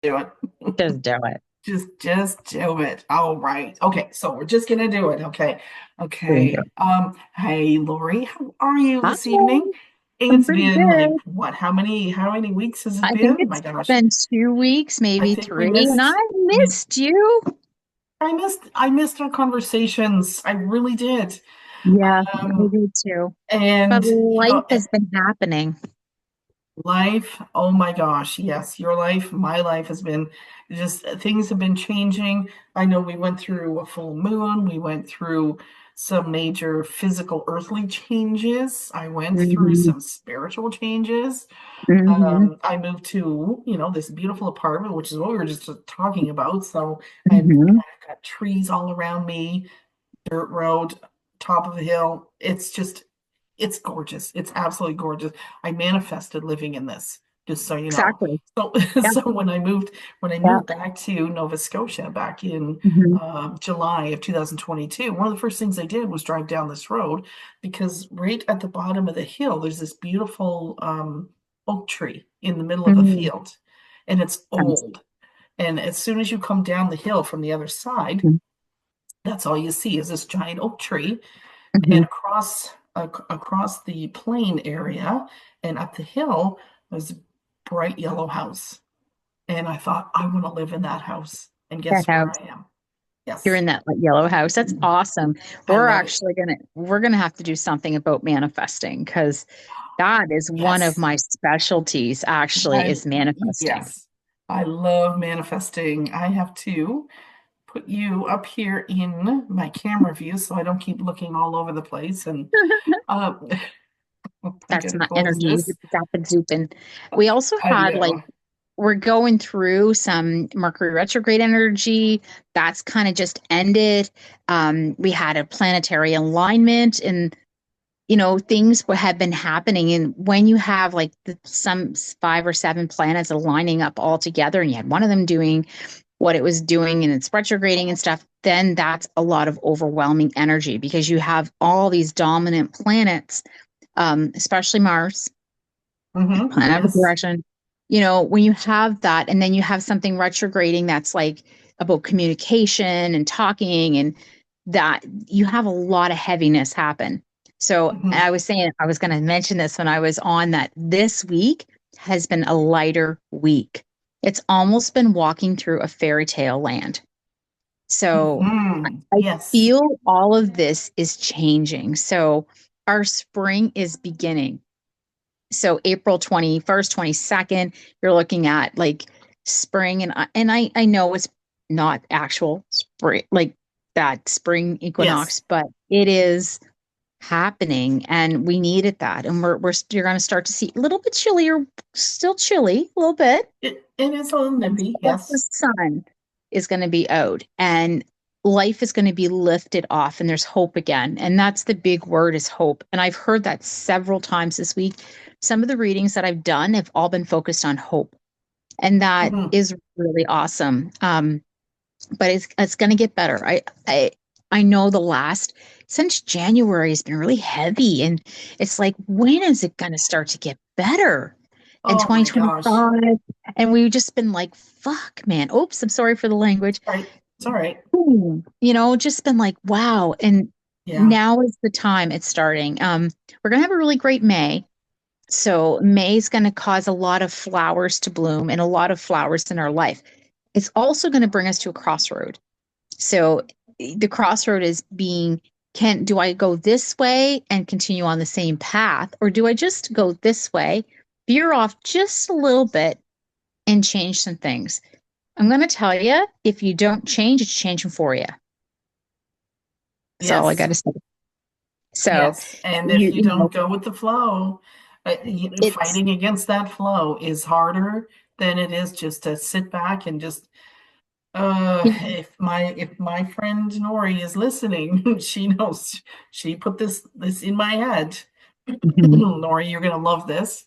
Do it. Just do it. Just do it. All right. Okay, so we're just gonna do it. Okay. Doing Okay. good. Hey Lori, how are you Hi, this evening? I'm It's pretty been like good. what? How many weeks has it I think been? My it's gosh. been 2 weeks, I maybe think we three, and I missed we missed you. I missed our conversations. I really did. Yeah, I Um, do too. But and life has been happening. life, oh my gosh, yes, your life, my life has been just things have been changing. I know we went through a full moon, we went through some major physical earthly changes. I went through Hmm. some spiritual changes. Hmm. I moved to, this beautiful apartment, which is what we were just talking about. So I've Hmm. got trees all around me, dirt road, top of a hill. It's gorgeous. It's absolutely gorgeous. I manifested living in this, just so you know. Exactly. So, Yeah. so when I Yeah. moved back to Nova Scotia back in Hmm. July of 2022, one of the first things I did was drive down this road because right at the bottom of the hill, there's this beautiful oak tree in the middle of a Hmm. field, and it's Nice. old. And as soon as you come down the hill from the other side, that's all you see is this giant oak tree, and Hmm. across the plain area and up the hill was a bright yellow house. And I thought, I want to live in that house. And That guess where house. I am? You're Yes, in that like, yellow house. That's awesome. I We're love it. actually we're gonna have to do something about manifesting because that is one of Yes, my specialties, actually, I is manifesting. yes, I love manifesting. I have to put you up here in my camera view so I don't keep looking all over the place. And uh, I'm That's gonna my close energy. this. Zapping, zooping. We also I had know. we're going through some Mercury retrograde energy. That's kind of just ended. We had a planetary alignment, and things have been happening. And when you have like some 5 or 7 planets aligning up all together, and you had one of them doing what it was doing and it's retrograding and stuff, then that's a lot of overwhelming energy because you have all these dominant planets, especially Mars, planet of Yes. direction. When you have that, and then you have something retrograding that's like about communication and talking, and that you have a lot of heaviness happen. So Mhm. I was saying, I was going to mention this when I was on, that this week has been a lighter week. It's almost been walking through a fairy tale land. So I Yes. feel all of this is changing. So our spring is beginning. So April 21st, 22nd, you're looking at like spring, and I know it's not actual spring, like that spring Yes. equinox, but it is happening, and we needed that. And you're going to start to see a little bit chillier, still chilly a little bit, It is a little nippy, but the yes. sun is going to be out, and life is going to be lifted off, and there's hope again. And that's the big word, is hope. And I've heard that several times this week. Some of the readings that I've done have all been focused on hope, and that Mhm. is really awesome. But it's going to get better. I know the last, since January, has been really heavy, and it's like, when is it going to start to get better in Oh my gosh. 2025? And we've just been like, fuck, man. Oops, I'm sorry for the language. All right. It's all right. Just been like, wow. And Yeah. now is the time it's starting. We're going to have a really great May. So May is going to cause a lot of flowers to bloom and a lot of flowers in our life. It's also going to bring us to a crossroad. So the crossroad is being, can do I go this way and continue on the same path, or do I just go this way, veer off just a little bit, and change some things? I'm going to tell you, if you don't change, it's changing for you. That's all I got Yes. to say. So Yes. And if you you you know don't go with the flow, it's fighting against that flow is harder than it is just to sit back and just if my friend Nori is listening, she knows she put this in my head. Mhm. Nori, you're gonna love this.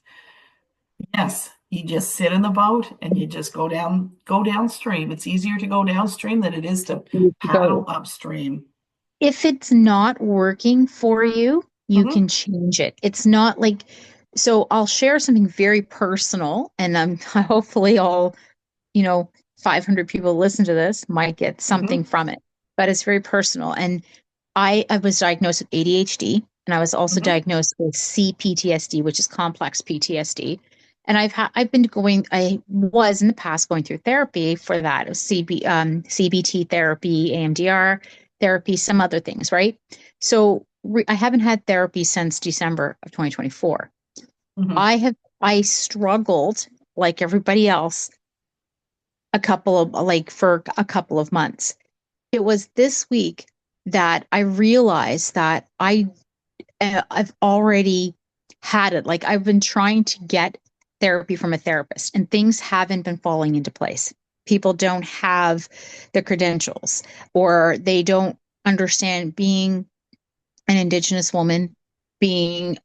Yes, you just sit in the boat and you just go downstream. It's easier to go downstream than it is to You paddle go. upstream. If it's not working for you, you Hmm. can change it. It's not like, so I'll share something very personal, and I'm hopefully I'll you know, 500 people listen to this might get something Hmm. from it, but it's very personal. And I was diagnosed with ADHD, and I was also Hmm. diagnosed with CPTSD, which is complex PTSD. And I was in the past going through therapy for that. It was CBT therapy, AMDR therapy, some other things, right? So I haven't had therapy since December of 2024. Hmm. I struggled like everybody else for a couple of months. It was this week that I realized that I've already had it. Like I've been trying to get therapy from a therapist and things haven't been falling into place. People don't have the credentials or they don't understand being an Indigenous woman, being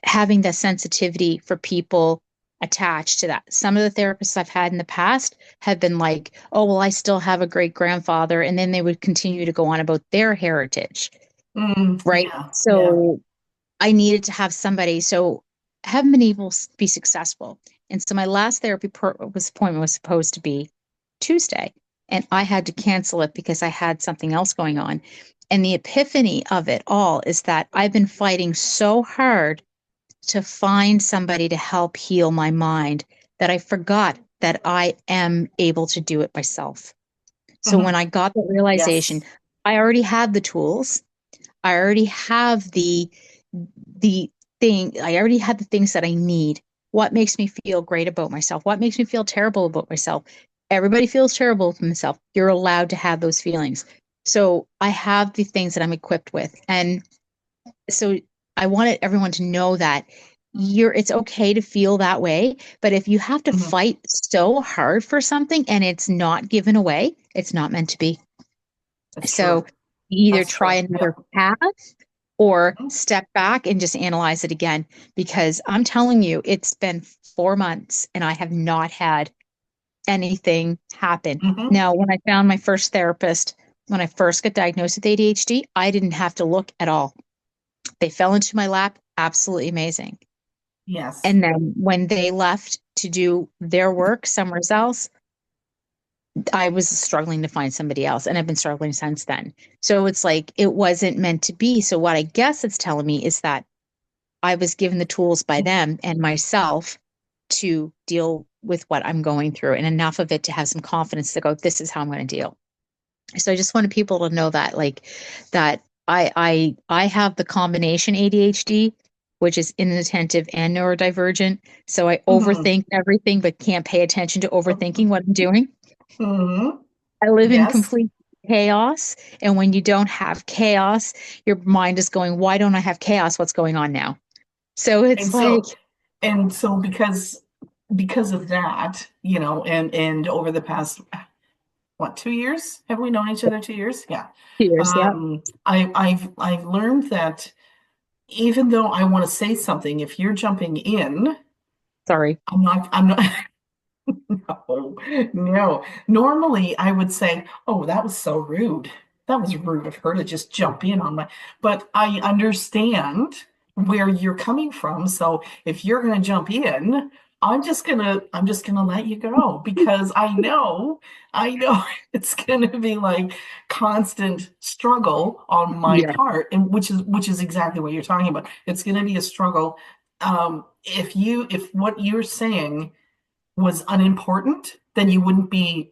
having the sensitivity for people attached to that. Some of the therapists I've had in the past have been like, oh, well, I still have a great grandfather. And then they would continue to go on about their heritage, Mm, right? yeah. Yeah. So I needed to have somebody. So I haven't been able to be successful. And so my last appointment was supposed to be Tuesday. And I had to cancel it because I had something else going on. And the epiphany of it all is that I've been fighting so hard to find somebody to help heal my mind that I forgot that I am able to do it myself. So when Hmm. I got the realization, Yes. I already had the tools. I already have the I already had the things that I need. What makes me feel great about myself? What makes me feel terrible about myself? Everybody feels terrible with themselves. You're allowed to have those feelings. So I have the things that I'm equipped with. And so I wanted everyone to know that it's okay to feel that way, but if you have to Hmm. fight so hard for something and it's not given away, it's not meant to be. That's So true. you either That's try true. another Yep. path or Hmm. step back and just analyze it again. Because I'm telling you, it's been 4 months and I have not had anything happen. Hmm. Now, when I found my first therapist, when I first got diagnosed with ADHD, I didn't have to look at all. They fell into my lap, absolutely amazing. Yes. And then when they left to do their work somewhere else, I was struggling to find somebody else, and I've been struggling since then. So it's like it wasn't meant to be. So what I guess it's telling me is that I was given the tools by them and myself to deal with what I'm going through and enough of it to have some confidence to go, this is how I'm going to deal. So I just wanted people to know that, like, that I have the combination ADHD, which is inattentive and neurodivergent. So I Hmm. overthink everything, but can't pay attention to overthinking what I'm doing. Hmm. I live in Yes. complete chaos. And when you don't have chaos, your mind is going, why don't I have chaos? What's going on now? So And it's like, so, and so because of that, and over the past, what, 2 years? Have we known each other 2 years? Yeah. tears. Yeah. I've learned that even though I want to say something, if you're jumping in, Sorry. I'm not. No, no. Normally, I would say, "Oh, that was so rude. That was rude of her to just jump in on my." But I understand where you're coming from. So if you're going to jump in, I'm just gonna let you go because I know it's going to be like constant struggle on my Yeah. part, and which is exactly what you're talking about. It's going to be a struggle. If what you're saying was unimportant, then you wouldn't be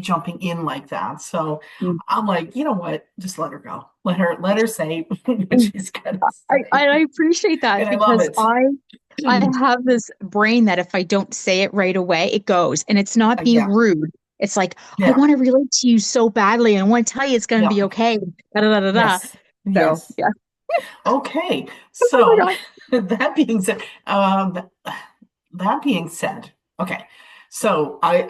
jumping in like that. So I'm like, you know what? Just let her go. Let her say what Mm. she's gonna I say. appreciate that And I love because it. I have this brain that if I don't say it right away, it goes. And it's not being Yeah, rude. It's like, I yeah, want to relate to you so badly and I want to tell you it's going to yeah. be okay. Da, da, da, da, da. Yes, So, yes. yeah. Okay. Oh my So God. that being said, that being said, okay. So I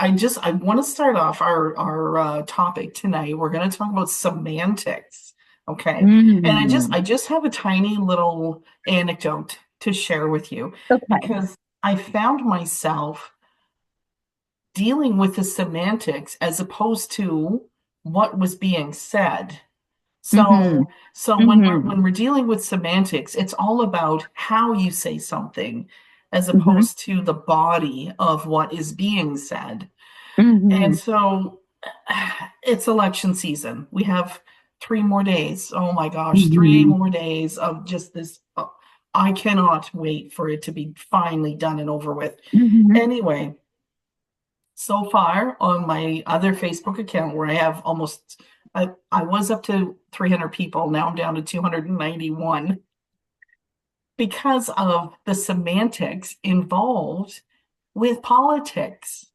want to start off our topic tonight. We're going to talk about semantics. Okay. And I just Mm, I just have a tiny little anecdote to share with you okay. because I found myself dealing with the semantics as opposed to what was being said. Mm-hmm. So when we're Mm-hmm. when we're dealing with semantics, it's all about how you say something, as Mm-hmm. opposed to the body of what is being said. And Mm-hmm. so it's election season. We have 3 more days. Oh my gosh, three Mm-hmm. more days of just this. I cannot wait for it to be finally done and over with. Mm-hmm. Anyway, so far on my other Facebook account where I have almost, I was up to 300 people. Now I'm down to 291 because of the semantics involved with politics.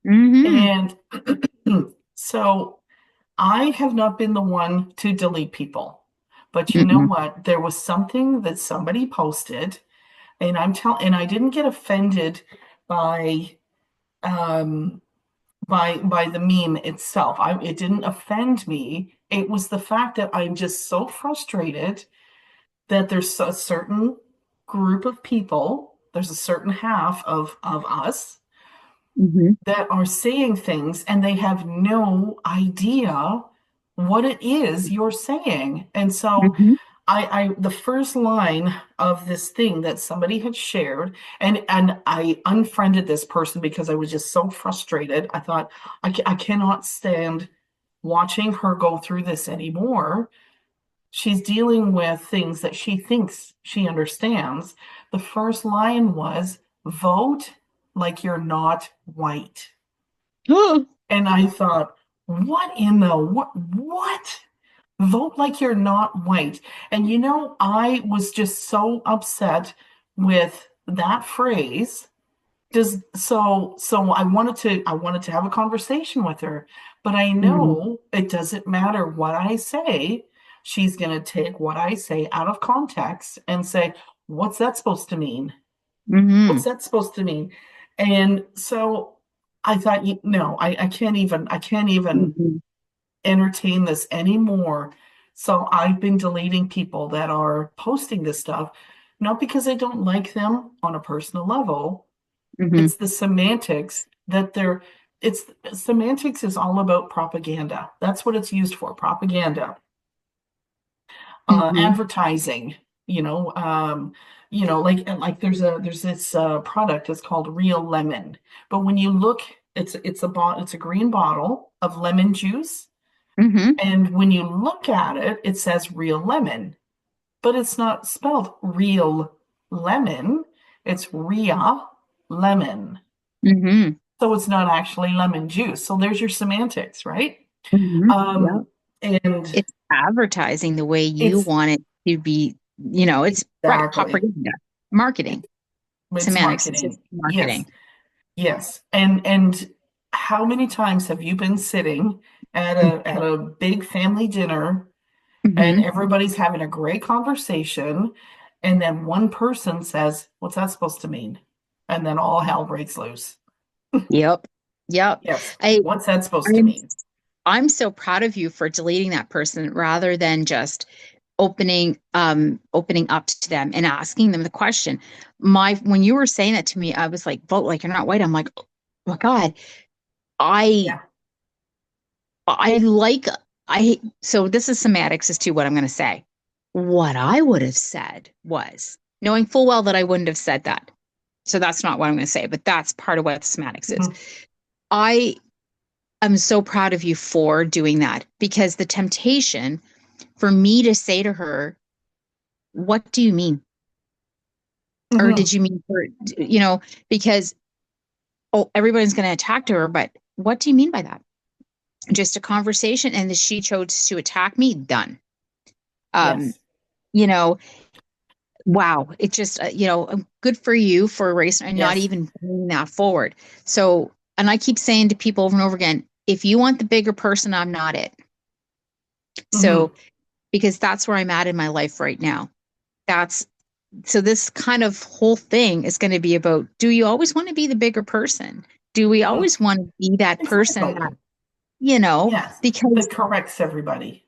Mm-hmm. And so I have not been the one to delete people. But you know Mm-hmm. what? There was something that somebody posted, and and I didn't get offended by um by the meme itself. It didn't offend me. It was the fact that I'm just so frustrated that there's a certain group of people, there's a certain half of us Mm-hmm. that are saying things and they have no idea what it is you're saying. And so Mm-hmm. I the first line of this thing that somebody had shared, and I unfriended this person because I was just so frustrated. I thought I cannot stand watching her go through this anymore. She's dealing with things that she thinks she understands. The first line was, vote like you're not white. And I thought, what in the what? Vote like you're not white. And I was just so upset with that phrase. So I wanted to have a conversation with her, but I Mm-hmm. know it doesn't matter what I say. She's going to take what I say out of context and say, "What's that supposed to mean? Mm-hmm. What's that supposed to mean?" And so I thought, no, I can't even Mm-hmm. entertain this anymore. So I've been deleting people that are posting this stuff, not because I don't like them on a personal level. Mm-hmm. It's the semantics that they're, it's semantics is all about propaganda. That's what it's used for, propaganda, Mm-hmm. advertising, like there's this product, it's called Real Lemon. But when you look, it's a green bottle of lemon juice. Mm-hmm. And when you look at it, it says real lemon, but it's not spelled real lemon. It's Ria lemon. Mm-hmm. So it's not actually lemon juice. So there's your semantics, right? Mm-hmm. Yeah. And It's advertising the way you it's want it to be, it's right, exactly, propaganda, marketing, it's semantics, it's just marketing. Yes, marketing. yes. And how many times have you been sitting at a big family dinner and Mm-hmm. everybody's having a great conversation, and then one person says, "What's that supposed to mean?" And then all hell breaks loose. Yep. Yep. Yes, I what's that supposed to I'm mean? I'm so proud of you for deleting that person rather than just opening up to them and asking them the question. My When you were saying that to me, I was like, vote like you're not white. I'm like, oh my God. I Yeah. I like I so this is semantics as to what I'm gonna say. What I would have said was knowing full well that I wouldn't have said that. So that's not what I'm gonna say, but that's part of what semantics is. Mhm. I am so proud of you for doing that because the temptation for me to say to her, what do you mean? Or did Mhm. you mean for, because, oh, everybody's going to attack her, but what do you mean by that? Just a conversation. And she chose to attack me, done. Um, Yes. you know, wow. It just, good for you for erasing and not Yes. even bringing that forward. So, and I keep saying to people over and over again, if you want the bigger person, I'm not it. So, Hmm. because that's where I'm at in my life right now. That's so this kind of whole thing is going to be about, do you always want to be the bigger person? Do we Hmm. always want to be that person Exactly. that, you know, Yes. because That corrects everybody.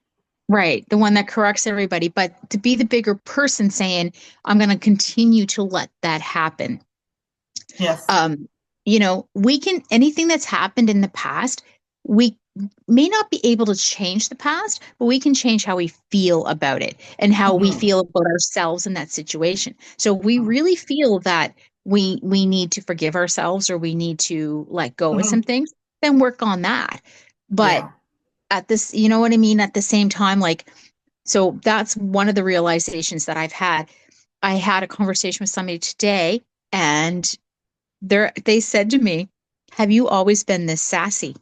right, the one that corrects everybody, but to be the bigger person saying, I'm going to continue to let that happen. Yes. Um, we can anything that's happened in the past, we may not be able to change the past, but we can change how we feel about it and how we Hmm. feel about ourselves in that situation. So we really feel that we need to forgive ourselves or we need to let go of some Hmm. things, then work on that. But Yeah. at this, you know what I mean? At the same time, like, so that's one of the realizations that I've had. I had a conversation with somebody today, and they said to me, "Have you always been this sassy?"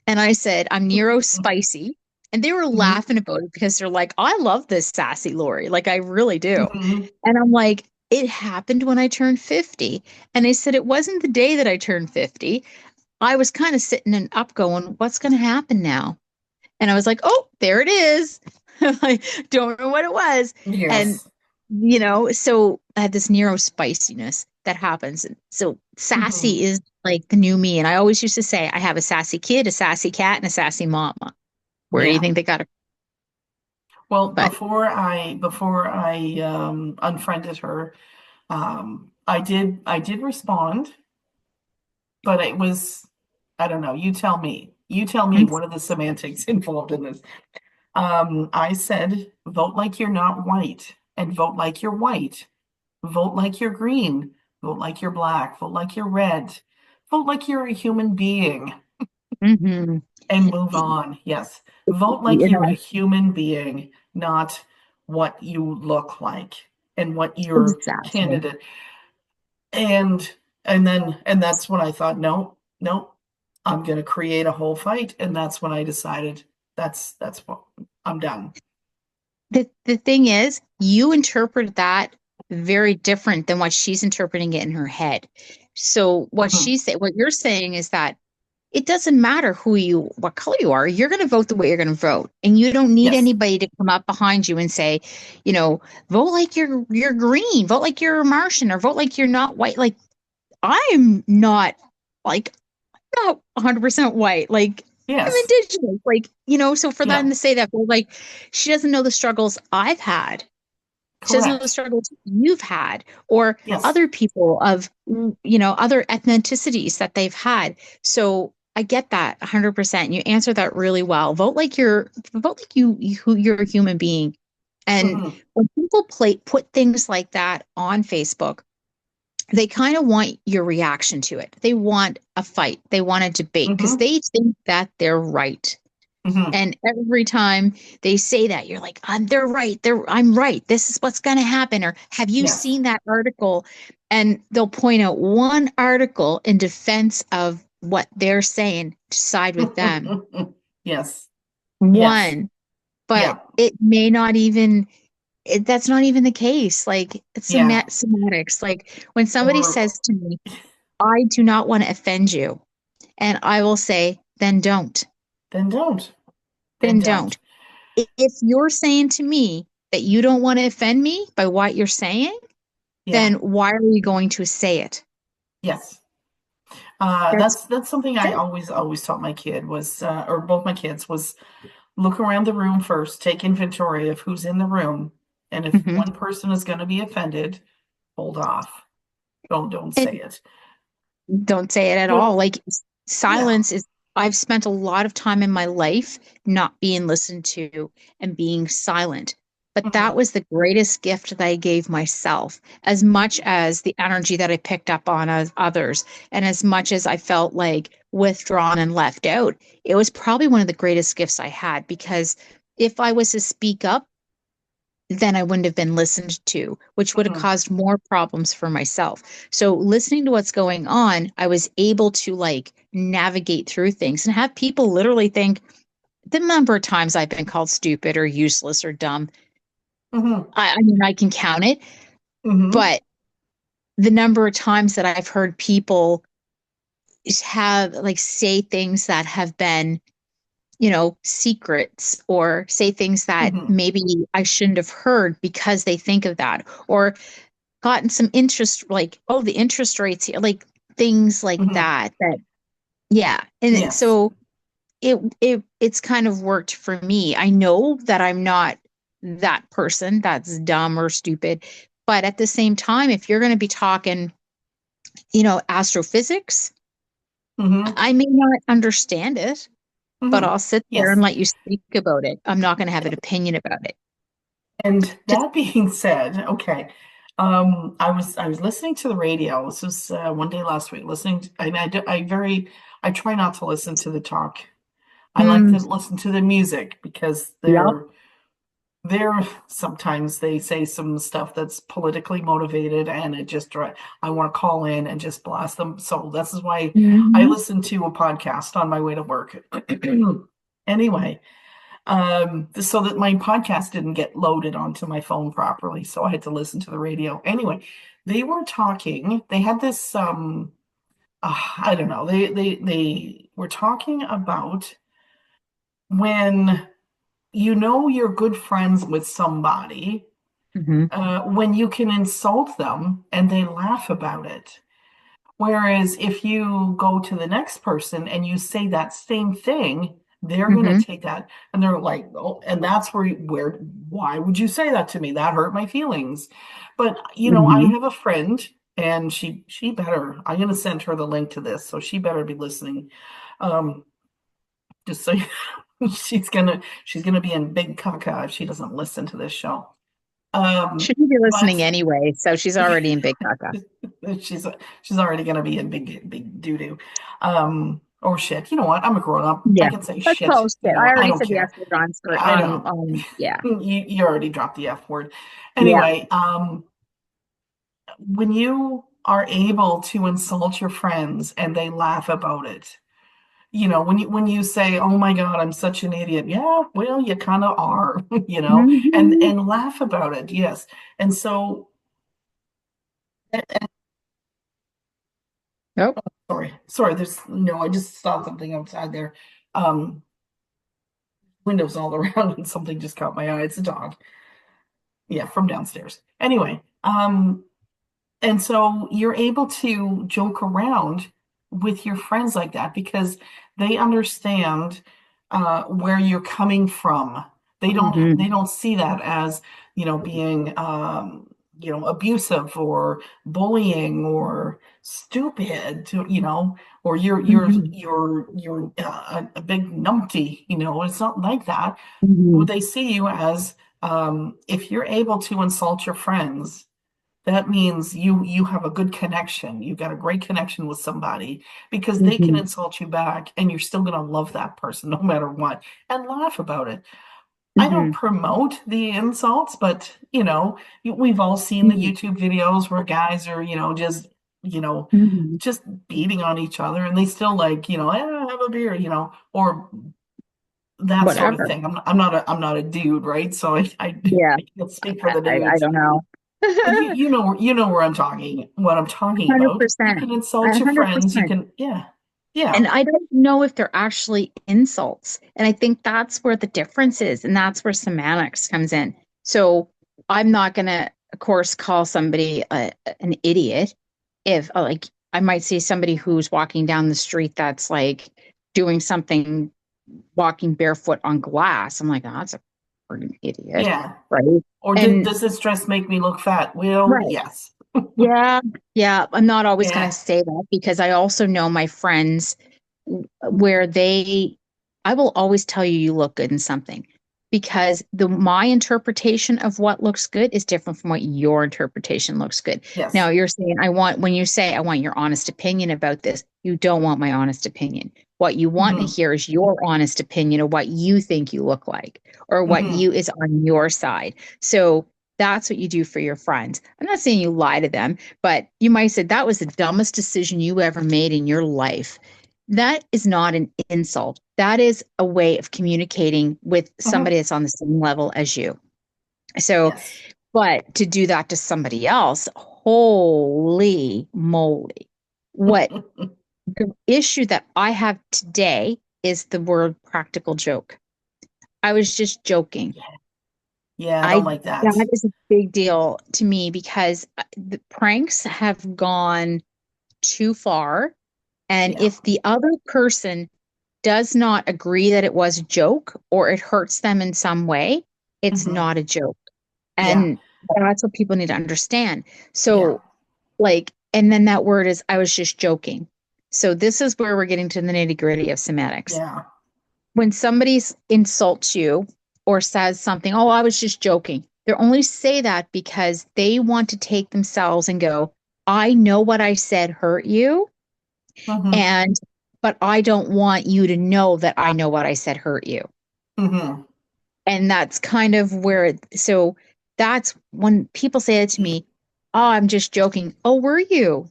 And I said, "I'm Nero spicy." And they were Hmm. laughing about it because they're like, "I love this sassy Lori. Like, I really do." Hmm. And I'm like, "It happened when I turned 50." And they said, "It wasn't the day that I turned 50. I was kind of sitting and up going, what's going to happen now?" And I was like, "Oh, there it is." I don't know what it was. And, Yes. so I had this Nero spiciness that happens. So Hmm. sassy is like the new me. And I always used to say, I have a sassy kid, a sassy cat, and a sassy mama. Where do you Yeah. think they got it? Well, But before I unfriended her, I did respond, but it was, I don't know. You tell me. You tell me. What are the semantics involved in this? I said, vote like you're not white, and vote like you're white. Vote like you're green. Vote like you're black. Vote like you're red. Vote like you're a human being mm-hmm. and move on. Yes. Vote like you you're a know, human being, not what you look like and what your exactly. candidate. And and that's when I thought, no, no, I'm gonna create a whole fight. And that's when I decided that's what I'm done. The thing is, you interpret that very different than what she's interpreting it in her head. So Mhm. what you're saying is that it doesn't matter what color you are. You're going to vote the way you're going to vote, and you don't need Yes. anybody to come up behind you and say, you know, vote like you're green, vote like you're a Martian, or vote like you're not white. Like I'm not like not 100% white. Like I'm Yes. indigenous. Like so for them Yeah. to say that, well, like she doesn't know the struggles I've had. She doesn't know the Correct. struggles you've had, or Yes. other people of, other ethnicities that they've had. So I get that 100%. You answer that really well. Vote like who you're a human being. And Hmm. when people put things like that on Facebook, they kind of want your reaction to it. They want a fight. They want a debate because Hmm. they think that they're right. Hmm. And every time they say that, you're like, they're right. I'm right. This is what's going to happen. Or have you Yes. seen that article? And they'll point out one article in defense of what they're saying to side with them. Yes. Yes. One, but Yeah. it may not even, that's not even the case. Like it's Yeah. semantics. Like when somebody Or says to me, I do not want to offend you, and I will say, then don't. then don't. Then Then don't. don't. If you're saying to me that you don't want to offend me by what you're saying, Yeah. then why are you going to say it? Yes. That's That's something I it. always taught my kid was, or both my kids was look around the room first, take inventory of who's in the room, and if Hmm. one person is going to be offended, hold off. Don't say And it. don't say it at all. But Like yeah. silence is, I've spent a lot of time in my life not being listened to and being silent. But that Mhm. was the greatest gift that I gave myself, as much as the energy that I picked up on as others, and as much as I felt like withdrawn and left out. It was probably one of the greatest gifts I had because if I was to speak up, then I wouldn't have been listened to, which would have Mhm. caused more problems for myself. So listening to what's going on, I was able to like navigate through things and have people literally think the number of times I've been called stupid or useless or dumb. Mhm. I mean, I can count it, Mhm. but the number of times that I've heard people have like say things that have been, secrets, or say things that Mhm. maybe I shouldn't have heard because they think of that, or gotten some interest, like, oh, the interest rates here, like things like Mhm. that, yeah. And Yes. so it's kind of worked for me. I know that I'm not that person that's dumb or stupid, but at the same time, if you're going to be talking, astrophysics, Mhm. I may not understand it, but Mhm. I'll sit there and Yes. let you speak about it. I'm not going to have an opinion about it. And Just that being said, okay. I was listening to the radio. This was one day last week. Listening, I try not to listen to the talk. I like Mm, to listen to the music because yep. they're sometimes they say some stuff that's politically motivated, and I want to call in and just blast them. So this is why I Hmm. listen to a podcast on my way to work. Anyway, so that my podcast didn't get loaded onto my phone properly, so I had to listen to the radio. Anyway, they were talking. They had this I don't know. They were talking about when you're good friends with somebody, Hmm. when you can insult them and they laugh about it. Whereas if you go to the next person and you say that same thing, they're going to Hmm. take that and they're like, oh, and that's why would you say that to me? That hurt my feelings. But, I Hmm. have a friend and I'm going to send her the link to this. So she better be listening. Um, just so she's gonna be in big caca if she doesn't listen to this show. Shouldn't be But listening anyway, so she's already in big caca. she's she's already gonna be in big doo doo, or shit. You know what? I'm a grown up. I Yeah. can say Let's shit. post You it. know I what? I already don't said the F care. word on skirt I know. yeah. You already dropped the F word. Yeah. Anyway, when you are able to insult your friends and they laugh about it, when you say, "Oh my God, I'm such an idiot." Yeah, well, you kind of are, and Hmm. and laugh about it. Yes. And so, Nope. sorry, there's no, I just saw something outside there. Um, Windows all around and something just caught my eye. It's a dog. Yeah, from downstairs. Anyway, and so you're able to joke around with your friends like that because they understand where you're coming from. They Hmm. don't see that as, being abusive or bullying or stupid, or Hmm. you're a big numpty. It's not like that. Hmm. What they see you as, if you're able to insult your friends, that means you have a good connection. You've got a great connection with somebody because they can Hmm. insult you back and you're still going to love that person no matter what and laugh about it. I don't Hmm. promote the insults, but we've all seen the Hmm. YouTube videos where guys are, you know, Hmm. just beating on each other and they still like, have a beer, or that sort of Whatever. thing. I'm not a dude, right? So Yeah. I can't speak for the I dudes. don't know. But you know what I'm talking about. You 100%. can insult your friends. You 100%. can, yeah, yeah. And I don't know if they're actually insults. And I think that's where the difference is. And that's where semantics comes in. So I'm not going to, of course, call somebody an idiot if, like, I might see somebody who's walking down the street that's like doing something, walking barefoot on glass. I'm like, oh, that's a freaking idiot. Yeah. Right. Or And does this dress make me look fat? Well, right. yes. Yeah. Yeah. I'm not always going to Yeah. say that because I also know my friends where I will always tell you you look good in something because my interpretation of what looks good is different from what your interpretation looks good. Now Yes. you're saying when you say I want your honest opinion about this, you don't want my honest opinion. What you want to Hmm. hear is your honest opinion of what you think you look like or what Hmm. you is on your side. So that's what you do for your friends. I'm not saying you lie to them, but you might say that was the dumbest decision you ever made in your life. That is not an insult. That is a way of communicating with Hmm. somebody that's on the same level as you. So, Yes. but to do that to somebody else, holy moly. What the issue that I have today is the word practical joke. I was just joking. Yeah. Yeah, I don't I like that. That is a big deal to me because the pranks have gone too far. And Yeah. if the other person does not agree that it was a joke or it hurts them in some way, it's Hmm. not a joke. Yeah. And that's what people need to understand. Yeah. So, like, and then that word is, I was just joking. So, this is where we're getting to the nitty gritty of semantics. Yeah. When somebody insults you or says something, oh, I was just joking. They only say that because they want to take themselves and go, I know what I said hurt you, Mm-hmm. and but I don't want you to know that I know what I said hurt you. Mm-hmm. And that's kind of where so that's when people say it to me, oh, I'm just joking. Oh, were you?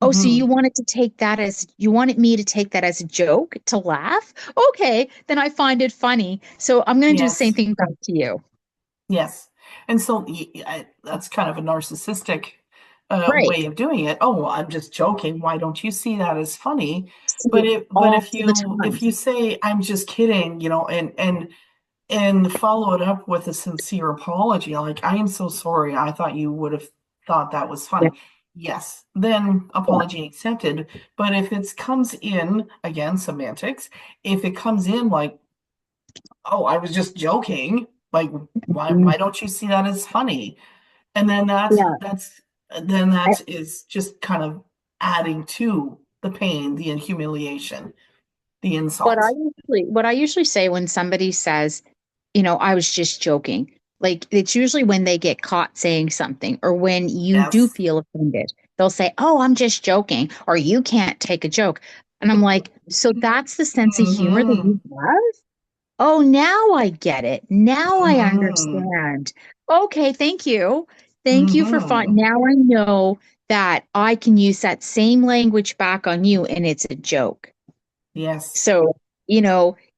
Oh, so Mm-hmm. you wanted me to take that as a joke to laugh? Okay, then I find it funny. So I'm going to do the same Yes. thing back to you. Yes. And so that's kind of a narcissistic Right. way of doing it. Oh, well, I'm just joking. Why don't you see that as funny? See it But all the time. if you say I'm just kidding, you know, and follow it up with a sincere apology, like I am so sorry. I thought you would have thought that was Yeah. funny. Yes, then Yeah. apology accepted. But if it comes in again, semantics, if it comes in like, oh, I was just joking. Like, Mm. why don't you see that as funny? And then Yeah. that is just kind of adding to the pain, the humiliation, the insult. What I usually say when somebody says, I was just joking, like it's usually when they get caught saying something or when you do Yes. feel offended. They'll say, "Oh, I'm just joking," or "You can't take a joke." And I'm like, "So that's the sense of humor that Hmm. you have?" Oh, now I get it. Now I Hmm. understand. Okay, thank you. Thank you for fun. Hmm. Now I know that I can use that same language back on you and it's a joke. Yes. So,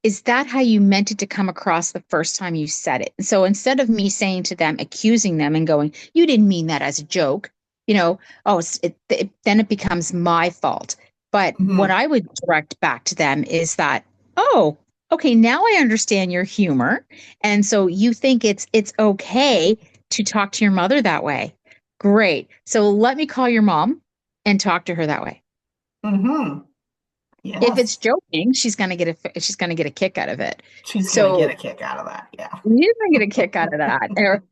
is that how you meant it to come across the first time you said it? So instead of me saying to them, accusing them and going, you didn't mean that as a joke, oh, then it becomes my fault. But what Hmm. I would direct back to them is that, oh, okay, now I understand your humor. And so you think it's okay to talk to your mother that way. Great. So let me call your mom and talk to her that way. Hmm. If it's Yes. joking, she's gonna get a kick out of it. She's gonna get So a kick out of that. Yeah. you're gonna get a kick out of that, or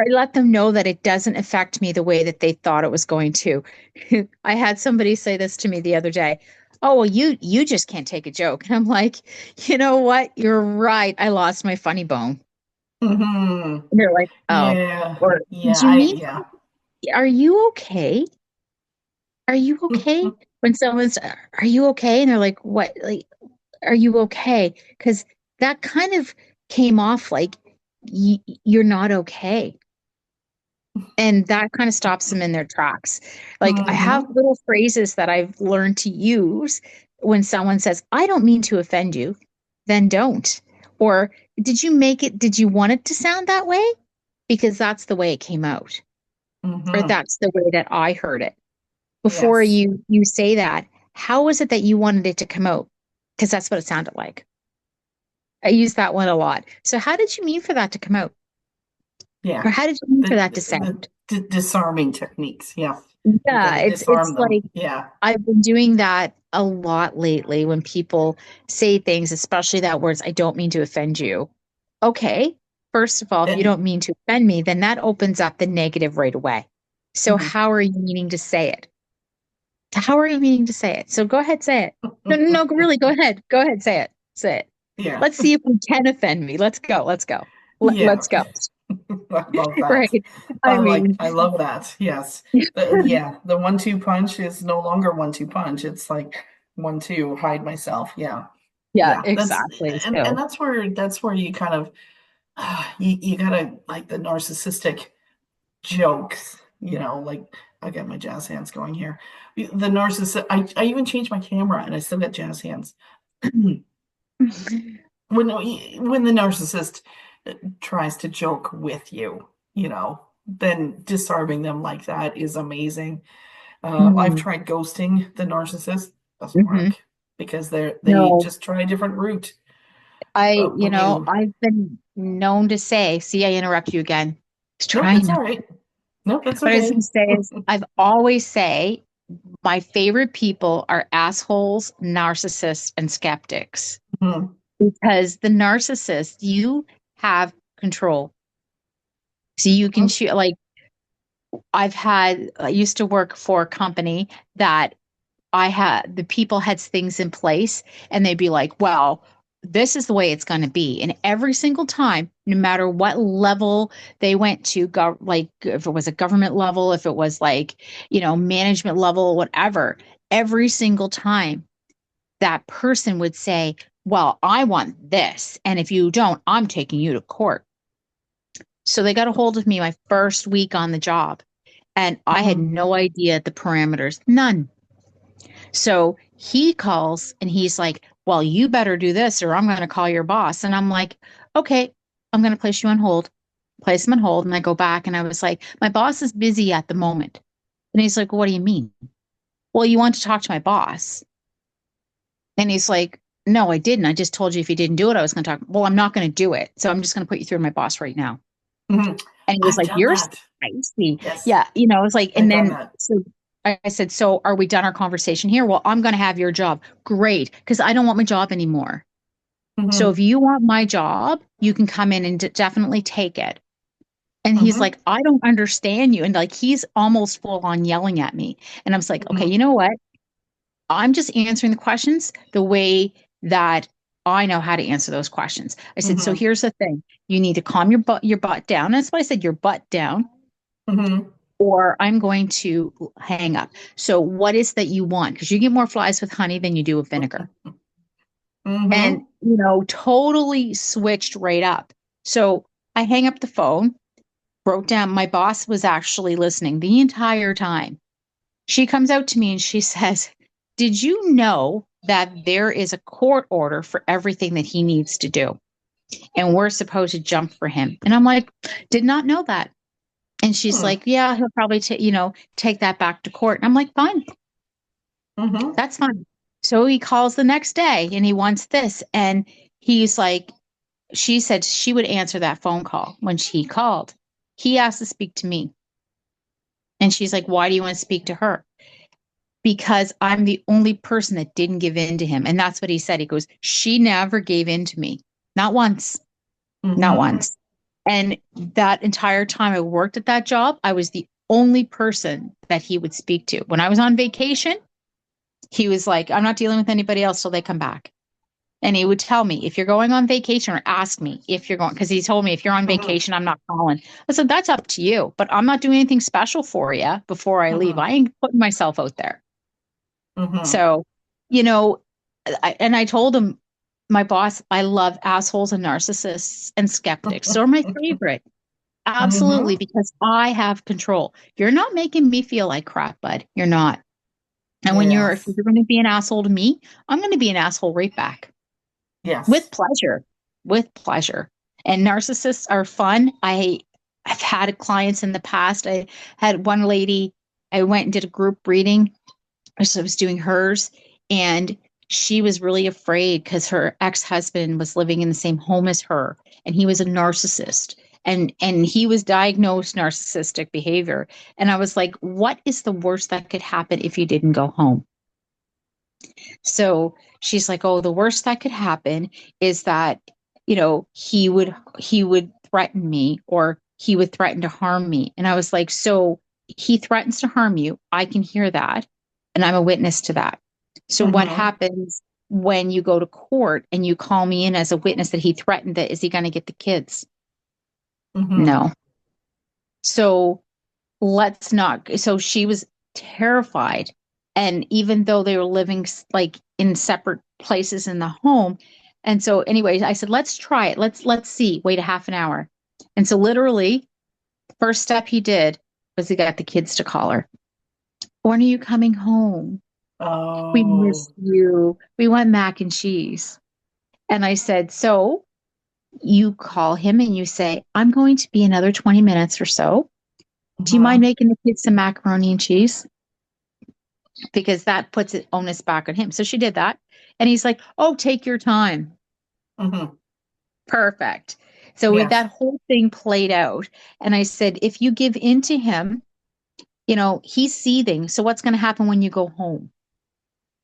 I let them know that it doesn't affect me the way that they thought it was going to. I had somebody say this to me the other day. Oh, well, you just can't take a joke, and I'm like, you know what? You're right. I lost my funny bone. Hmm. And they're like, oh, Yeah. or Yeah. did you mean? Yeah. Are you okay? Are you okay? When someone's, are you okay? And they're like, what? Like, are you okay? Because that kind of came off like you're not okay. And that kind of stops them in their tracks. Like I have Hmm. little phrases that I've learned to use when someone says, I don't mean to offend you, then don't. Or did you want it to sound that way? Because that's the way it came out. Or Hmm. that's the way that I heard it. Before Yes. you say that, how was it that you wanted it to come out? Because that's what it sounded like. I use that one a lot. So how did you mean for that to come out? Yeah. Or how did you mean for The that to sound? disarming techniques. Yeah. You got Yeah, to it's disarm them. like Yeah. I've been doing that a lot lately when people say things, especially that words, I don't mean to offend you. Okay. First of all, if you And don't mean to offend me, then that opens up the negative right away. So mhm. how are you meaning to say it? How are you meaning to say it? So go ahead, say it. No, no, no, really, go ahead. Go ahead, say it. Say it. Yeah. Let's see if we can offend me. Let's go. Let's go. Yeah. Let's go. I love that. Right. I mean, I love that. Yes. Yeah. The 1-2 punch is no longer 1-2 punch. It's like 1-2 hide myself. Yeah. yeah, Yeah. exactly. And So, that's where you kind of you gotta like the narcissistic jokes, you know, like I got my jazz hands going here. The narcissist I even changed my camera and I still got jazz hands. When the narcissist tries to joke with you, you know, then disarming them like that is amazing. I've mm, tried ghosting the narcissist, doesn't hmm work because they no, just try a different route. But when you, I've been known to say, see, I interrupt you again. Just nope, trying that's all not. right. Nope, that's What I was okay. going to say is, I've always say my favorite people are assholes, narcissists, and skeptics Mhm. because the narcissist, you have control. So you can Mhm. choose, like, I used to work for a company that the people had things in place and they'd be like, well, this is the way it's going to be. And every single time, no matter what level they went to, like if it was a government level, if it was like, management level, whatever, every single time that person would say, well, I want this. And if you don't, I'm taking you to court. So they got a hold of me my first week on the job, and I had Mhm. no idea the parameters, none. So he calls and he's like, well, you better do this or I'm going to call your boss. And I'm like, okay, I'm going to place you on hold. Place him on hold. And I go back and I was like, my boss is busy at the moment. And he's like, what do you mean? Well, you want to talk to my boss. And he's like, no, I didn't. I just told you if you didn't do it, I was going to talk. Well, I'm not going to do it. So I'm just going to put you through my boss right now. Mhm. And he was I've like, done you're that. spicy. Yes, Yeah. It was like, I've and done then that. so I said, so are we done our conversation here? Well, I'm going to have your job. Great. Because I don't want my job anymore. So Mhm. if you want my job, you can come in and definitely take it. And he's Mhm. like, I don't understand you. And like, he's almost full on yelling at me. And I was like, okay, Mhm. you know what? I'm just answering the questions the way that I know how to answer those questions. I said, so Mhm. here's the thing. You need to calm your butt down. That's why I said your butt down, Mhm. or I'm going to hang up. So what is that you want? Because you get more flies with honey than you do with vinegar. And, Mhm. totally switched right up. So I hang up the phone, wrote down, my boss was actually listening the entire time. She comes out to me and she says, did you know that there is a court order for everything that he needs to do? And we're supposed to jump for him. And I'm like, did not know that. And she's Mhm. like, yeah, he'll probably take that back to court. And I'm like, fine, Mhm. that's fine. So he calls the next day and he wants this. And he's like, she said she would answer that phone call when she called. He asked to speak to me. And she's like, why do you want to speak to her? Because I'm the only person that didn't give in to him. And that's what he said. He goes, she never gave in to me. Not once. Not Mhm. once. And that entire time I worked at that job, I was the only person that he would speak to. When I was on vacation, he was like, I'm not dealing with anybody else till they come back. And he would tell me, if you're going on vacation, or ask me if you're going, because he told me, if you're on Mhm. vacation, I'm not calling. I said, that's up to you, but I'm not doing anything special for you before I leave. Mhm. I ain't putting myself out there. Mhm. So, you know, and I told him, my boss, I love assholes and narcissists and skeptics. They're my favorite. Absolutely, Mhm. because I have control. You're not making me feel like crap, bud. You're not. And if Yes. you're going to be an asshole to me, I'm going to be an asshole right back with Yes. pleasure, with pleasure. And narcissists are fun. I've had clients in the past. I had one lady, I went and did a group reading. So I was doing hers, and she was really afraid because her ex-husband was living in the same home as her, and he was a narcissist. And he was diagnosed narcissistic behavior. And I was like, what is the worst that could happen if you didn't go home? So she's like, oh, the worst that could happen is that, he would threaten me, or he would threaten to harm me. And I was like, so he threatens to harm you. I can hear that. And I'm a witness to that. So what Mhm. happens when you go to court and you call me in as a witness that he threatened that? Is he going to get the kids? Mhm. No. So let's not. So she was terrified. And even though they were living like in separate places in the home. And so anyways, I said, let's try it. Let's see. Wait a half an hour. And so literally, first step he did was he got the kids to call her. When are you coming home? We Oh. missed you. We want mac and cheese. And I said, so you call him and you say, I'm going to be another 20 minutes or so. Do you mind Mhm. making the kids some macaroni and cheese? Because that puts it onus back on him. So she did that. And he's like, oh, take your time. Mhm. Perfect. So with Yes. that whole thing played out, and I said, if you give in to him, he's seething. So what's going to happen when you go home?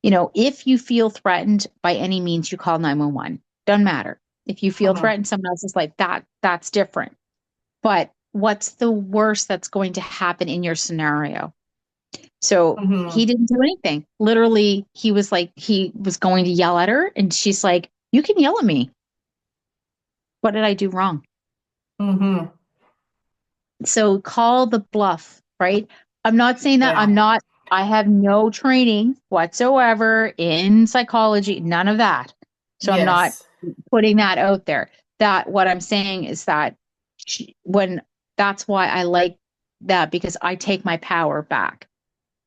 If you feel threatened by any means, you call 911. Doesn't matter. If you feel Mhm. threatened, someone else's life, that's different. But what's the worst that's going to happen in your scenario? So he Mhm. didn't do anything. Literally, he was going to yell at her, and she's like, You can yell at me. What did I do wrong? Mm-hmm. So call the bluff, right? I'm not saying that Yeah. I have no training whatsoever in psychology, none of that. So I'm not Yes. putting that out there. That what I'm saying is that when that's why I like that because I take my power back.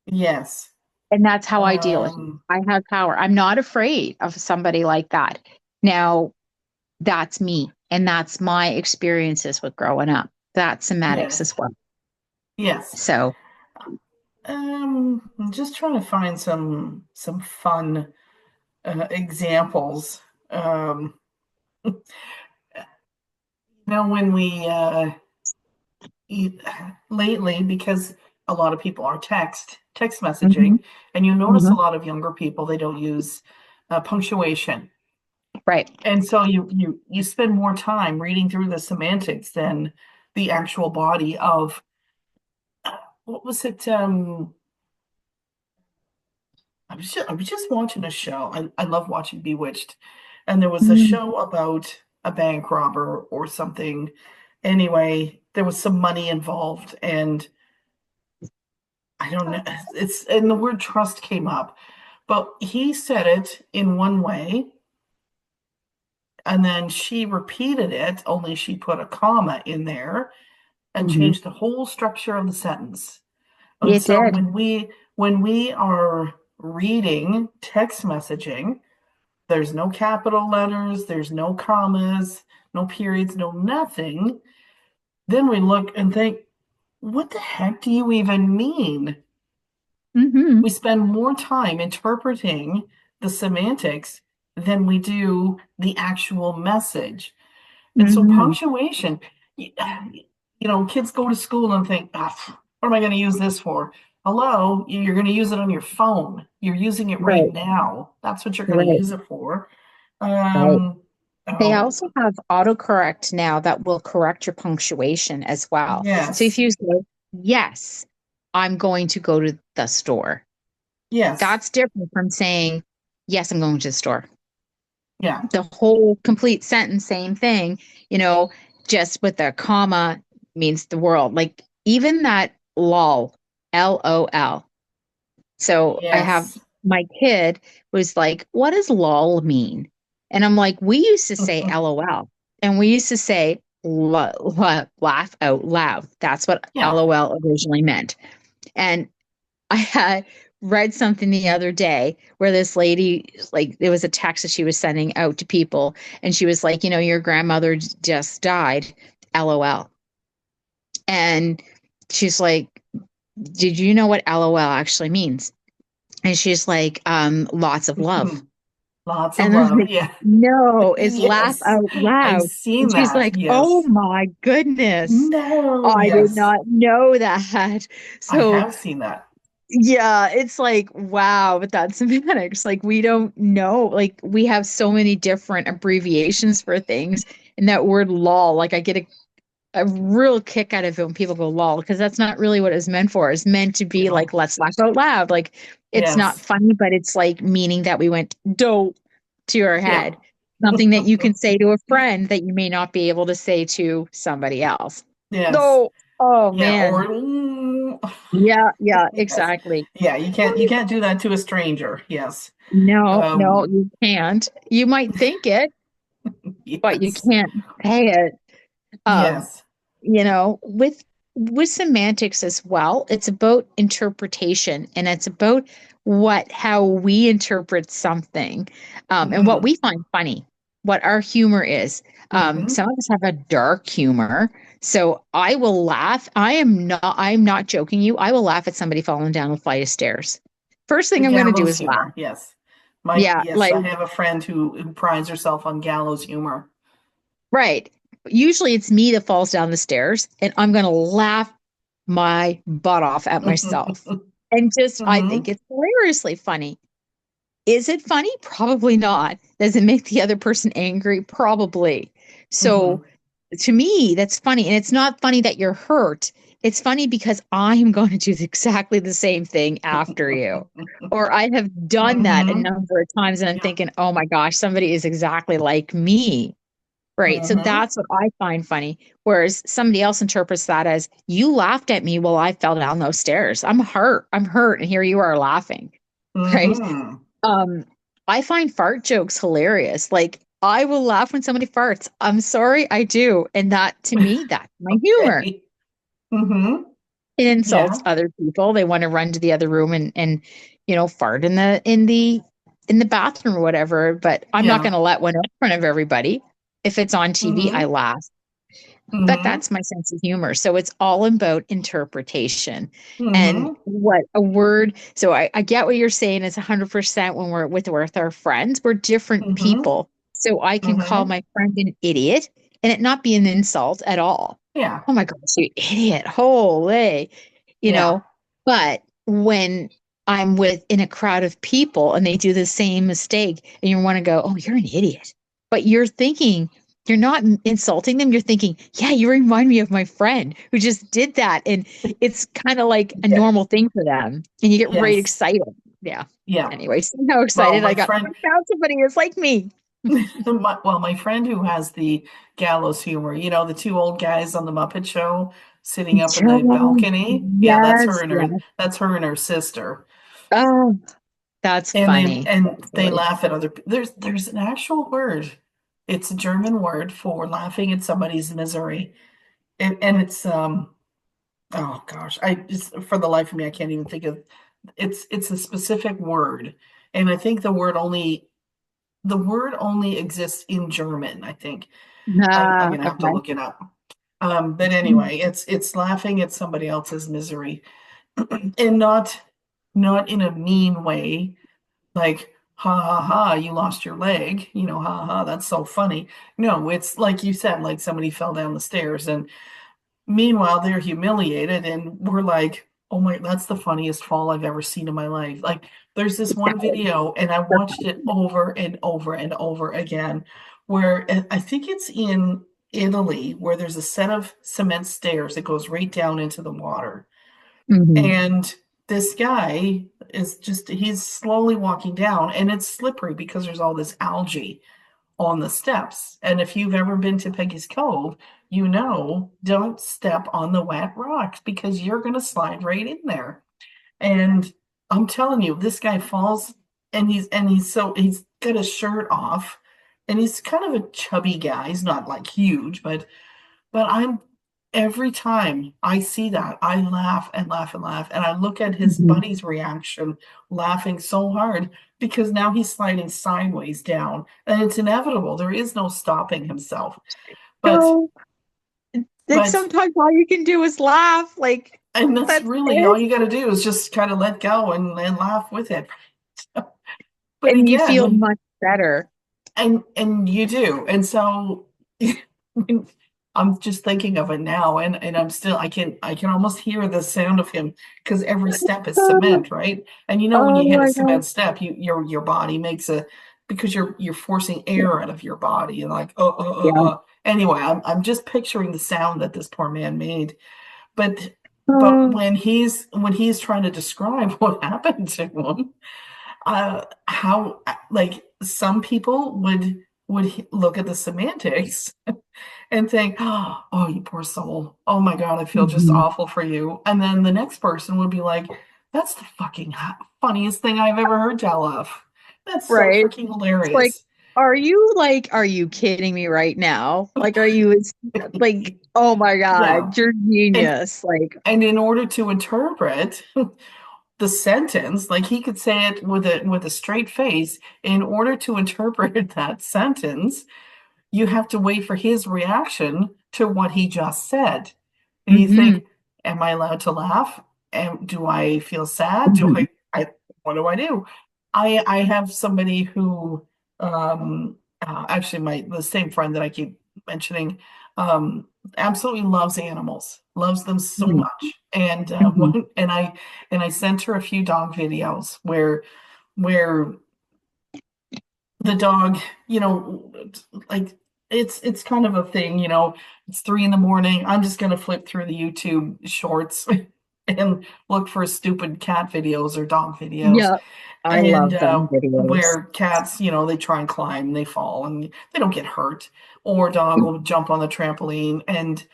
Yes. And that's how I deal with it. Um, I have power. I'm not afraid of somebody like that. Now, that's me. And that's my experiences with growing up. That's semantics yes. as well. Yes. So, I'm just trying to find some fun examples. When we eat lately, because a lot of people are text mhm, messaging, and you notice a mhm, lot of younger people, they don't use punctuation. right. And so you spend more time reading through the semantics than the actual body of what was it? I was just watching a show. I love watching Bewitched, and there was a Mm, show about a bank robber or something. Anyway, there was some money involved, and I don't know. It's and the word trust came up, but he said it in one way, and then she repeated it, only she put a comma in there and mhm. changed the whole structure of the sentence. And It so did. when we are reading text messaging, there's no capital letters, there's no commas, no periods, no nothing. Then we look and think, what the heck do you even mean? Hmm. We spend more time interpreting the semantics than we do the actual message. And so Hmm. punctuation, kids go to school and think, what am I going to use this for? Hello, you're going to use it on your phone. You're using it right Right. now. That's what you're going to Right. use it for. Right. Um, They oh, also have autocorrect now that will correct your punctuation as well. So if yes, you say, yes, I'm going to go to the store, yes, that's different from saying, yes, I'm going to the store. yeah, The whole complete sentence, same thing, you know, just with a comma means the world. Like even that lol, LOL. So I have yes. my kid was like, what does lol mean? And I'm like, we used to say LOL and we used to say laugh out loud. That's what Yeah. LOL originally meant. And I had read something the other day where this lady, like, there was a text that she was sending out to people, and she was like, your grandmother just died, LOL. And she's like, did you know what LOL actually means? And she's like, lots of love. Lots of And I'm love. like, Yeah. no, it's laugh Yes. out I've loud. And seen she's that. like, oh Yes. my goodness. No. I did Yes. not know that. I So have seen that. yeah, it's like, wow, but that's semantics. Like, we don't know. Like, we have so many different abbreviations for things. And that word lol, like, I get a real kick out of it when people go lol, because that's not really what it's meant for. It's meant to be Yeah. like, let's laugh out loud. Like, it's not Yes. funny, but it's like meaning that we went dope to your Yeah. head. Something that you can say to a friend that you may not be able to say to somebody else. Yes. No. Oh, Yeah. Or man. Yeah, yeah, yes. exactly. Yeah. You can't do that to a stranger. Yes. No, no, Um, you can't. You might think it, but you yes. can't say it. Um, Yes. with semantics as well, it's about interpretation and it's about how we interpret something, and what Mm-hmm. we find funny, what our humor is. Mm-hmm. Some of us have a dark humor, so I will laugh. I'm not joking you. I will laugh at somebody falling down a flight of stairs. First The thing I'm going to do gallows is laugh. humor. Yes. My Yeah, yes, like, I have a friend who prides herself on gallows humor. right. Usually it's me that falls down the stairs and I'm going to laugh my butt off at myself. And just, I think Mm-hmm. it's hilariously funny. Is it funny? Probably not. Does it make the other person angry? Probably. So Mm-hmm. to me, that's funny. And it's not funny that you're hurt. it's funny because I'm going to do exactly the same thing after you. Or I have done that a Mm-hmm. number of times and I'm Yeah. thinking, oh my gosh, somebody is exactly like me. Right. So Mm-hmm. that's what I find funny. Whereas somebody else interprets that as you laughed at me while I fell down those stairs. I'm hurt. I'm hurt. And here you are laughing. Right. Mm-hmm. Um, I find fart jokes hilarious. Like I will laugh when somebody farts. I'm sorry, I do. And that to me, that's my humor. Okay. Mm-hmm. It insults Yeah. other people. They want to run to the other room and fart in the bathroom or whatever. But I'm not Yeah. going to let one out in front of everybody. If it's on TV, I Mm-hmm. laugh. But Mm-hmm. that's my sense of humor. So it's all about interpretation and Mm-hmm. what a word. So I get what you're saying is 100% when we're with our friends, we're different Mm-hmm. people. So I can call Mm-hmm. my friend an idiot and it not be an insult at all. Yeah. Oh my gosh, you idiot. Holy, you Yeah. know. But when I'm with in a crowd of people and they do the same mistake and you want to go, oh, you're an idiot. But you're thinking, you're not insulting them. You're thinking, yeah, you remind me of my friend who just did that. And it's kind of like a Yeah. normal thing for them. And you get right Yes. excited. Yeah. Yeah. Anyway, so how Well, excited I my got. I friend, found somebody who's like me. my friend who has the gallows humor, the two old guys on the Muppet Show sitting up in the Joe, balcony. Yeah, yes, yes. that's her and her sister. Oh, that's And they funny. and That's they really laugh at there's an actual word. It's a German word for laughing at somebody's misery. And it's oh gosh, I just for the life of me I can't even think of it's a specific word. And I think the word only exists in German, I think. I'm gonna have to okay. look it up. But anyway, it's laughing at somebody else's misery, and not in a mean way, like ha ha ha, you lost your leg, ha ha, that's so funny. No, it's like you said, like somebody fell down the stairs, and meanwhile they're humiliated, and we're like, oh my, that's the funniest fall I've ever seen in my life. Like there's this one video, and I watched it over and over and over again, where I think it's in Italy, where there's a set of cement stairs that goes right down into the water. Hmm. And this guy he's slowly walking down, and it's slippery because there's all this algae on the steps. And if you've ever been to Peggy's Cove, don't step on the wet rocks because you're going to slide right in there. And I'm telling you, this guy falls, and he's got his shirt off, and he's kind of a chubby guy. He's not like huge, but I'm every time I see that, I laugh and laugh and laugh. And I look at his Hmm. buddy's reaction, laughing so hard because now he's sliding sideways down. And it's inevitable. There is no stopping himself. But So, like but sometimes all you can do is laugh. Like and that's that's really all it. you gotta do is just kind of let go and laugh with it. But And you feel again, much better. and you do. And so I'm just thinking of it now, and I can almost hear the sound of him because every step is Oh, cement, right? And when oh you hit a my God. cement step, your body makes a because you're forcing Yeah. air out of your body, and like Yeah. Anyway, I'm just picturing the sound that this poor man made. But Oh. when he's trying to describe what happened to him, how like some people would look at the semantics and think, oh, you poor soul. Oh my God, I feel just Mhm. awful for you. And then the next person would be like, that's the fucking funniest thing I've ever heard tell of. That's so Right. freaking It's like, hilarious. are you kidding me right now? Like, are you like, oh my Yeah. God, you're And genius. Like, and in order to interpret the sentence, like he could say it with a straight face, in order to interpret that sentence, you have to wait for his reaction to what he just said. And you hmm. think, am I allowed to laugh? And do I feel sad? Hmm. What do I do? I have somebody who, actually the same friend that I keep mentioning, um, absolutely loves animals, loves them so Hmm. much. And Hmm. and I sent her a few dog videos where the dog, like it's kind of a thing, you know. It's 3 in the morning. I'm just gonna flip through the YouTube shorts and look for stupid cat videos or dog videos. Yeah, I And love them videos. where cats, you know, they try and climb, they fall, and they don't get hurt. Or dog will jump on the trampoline, and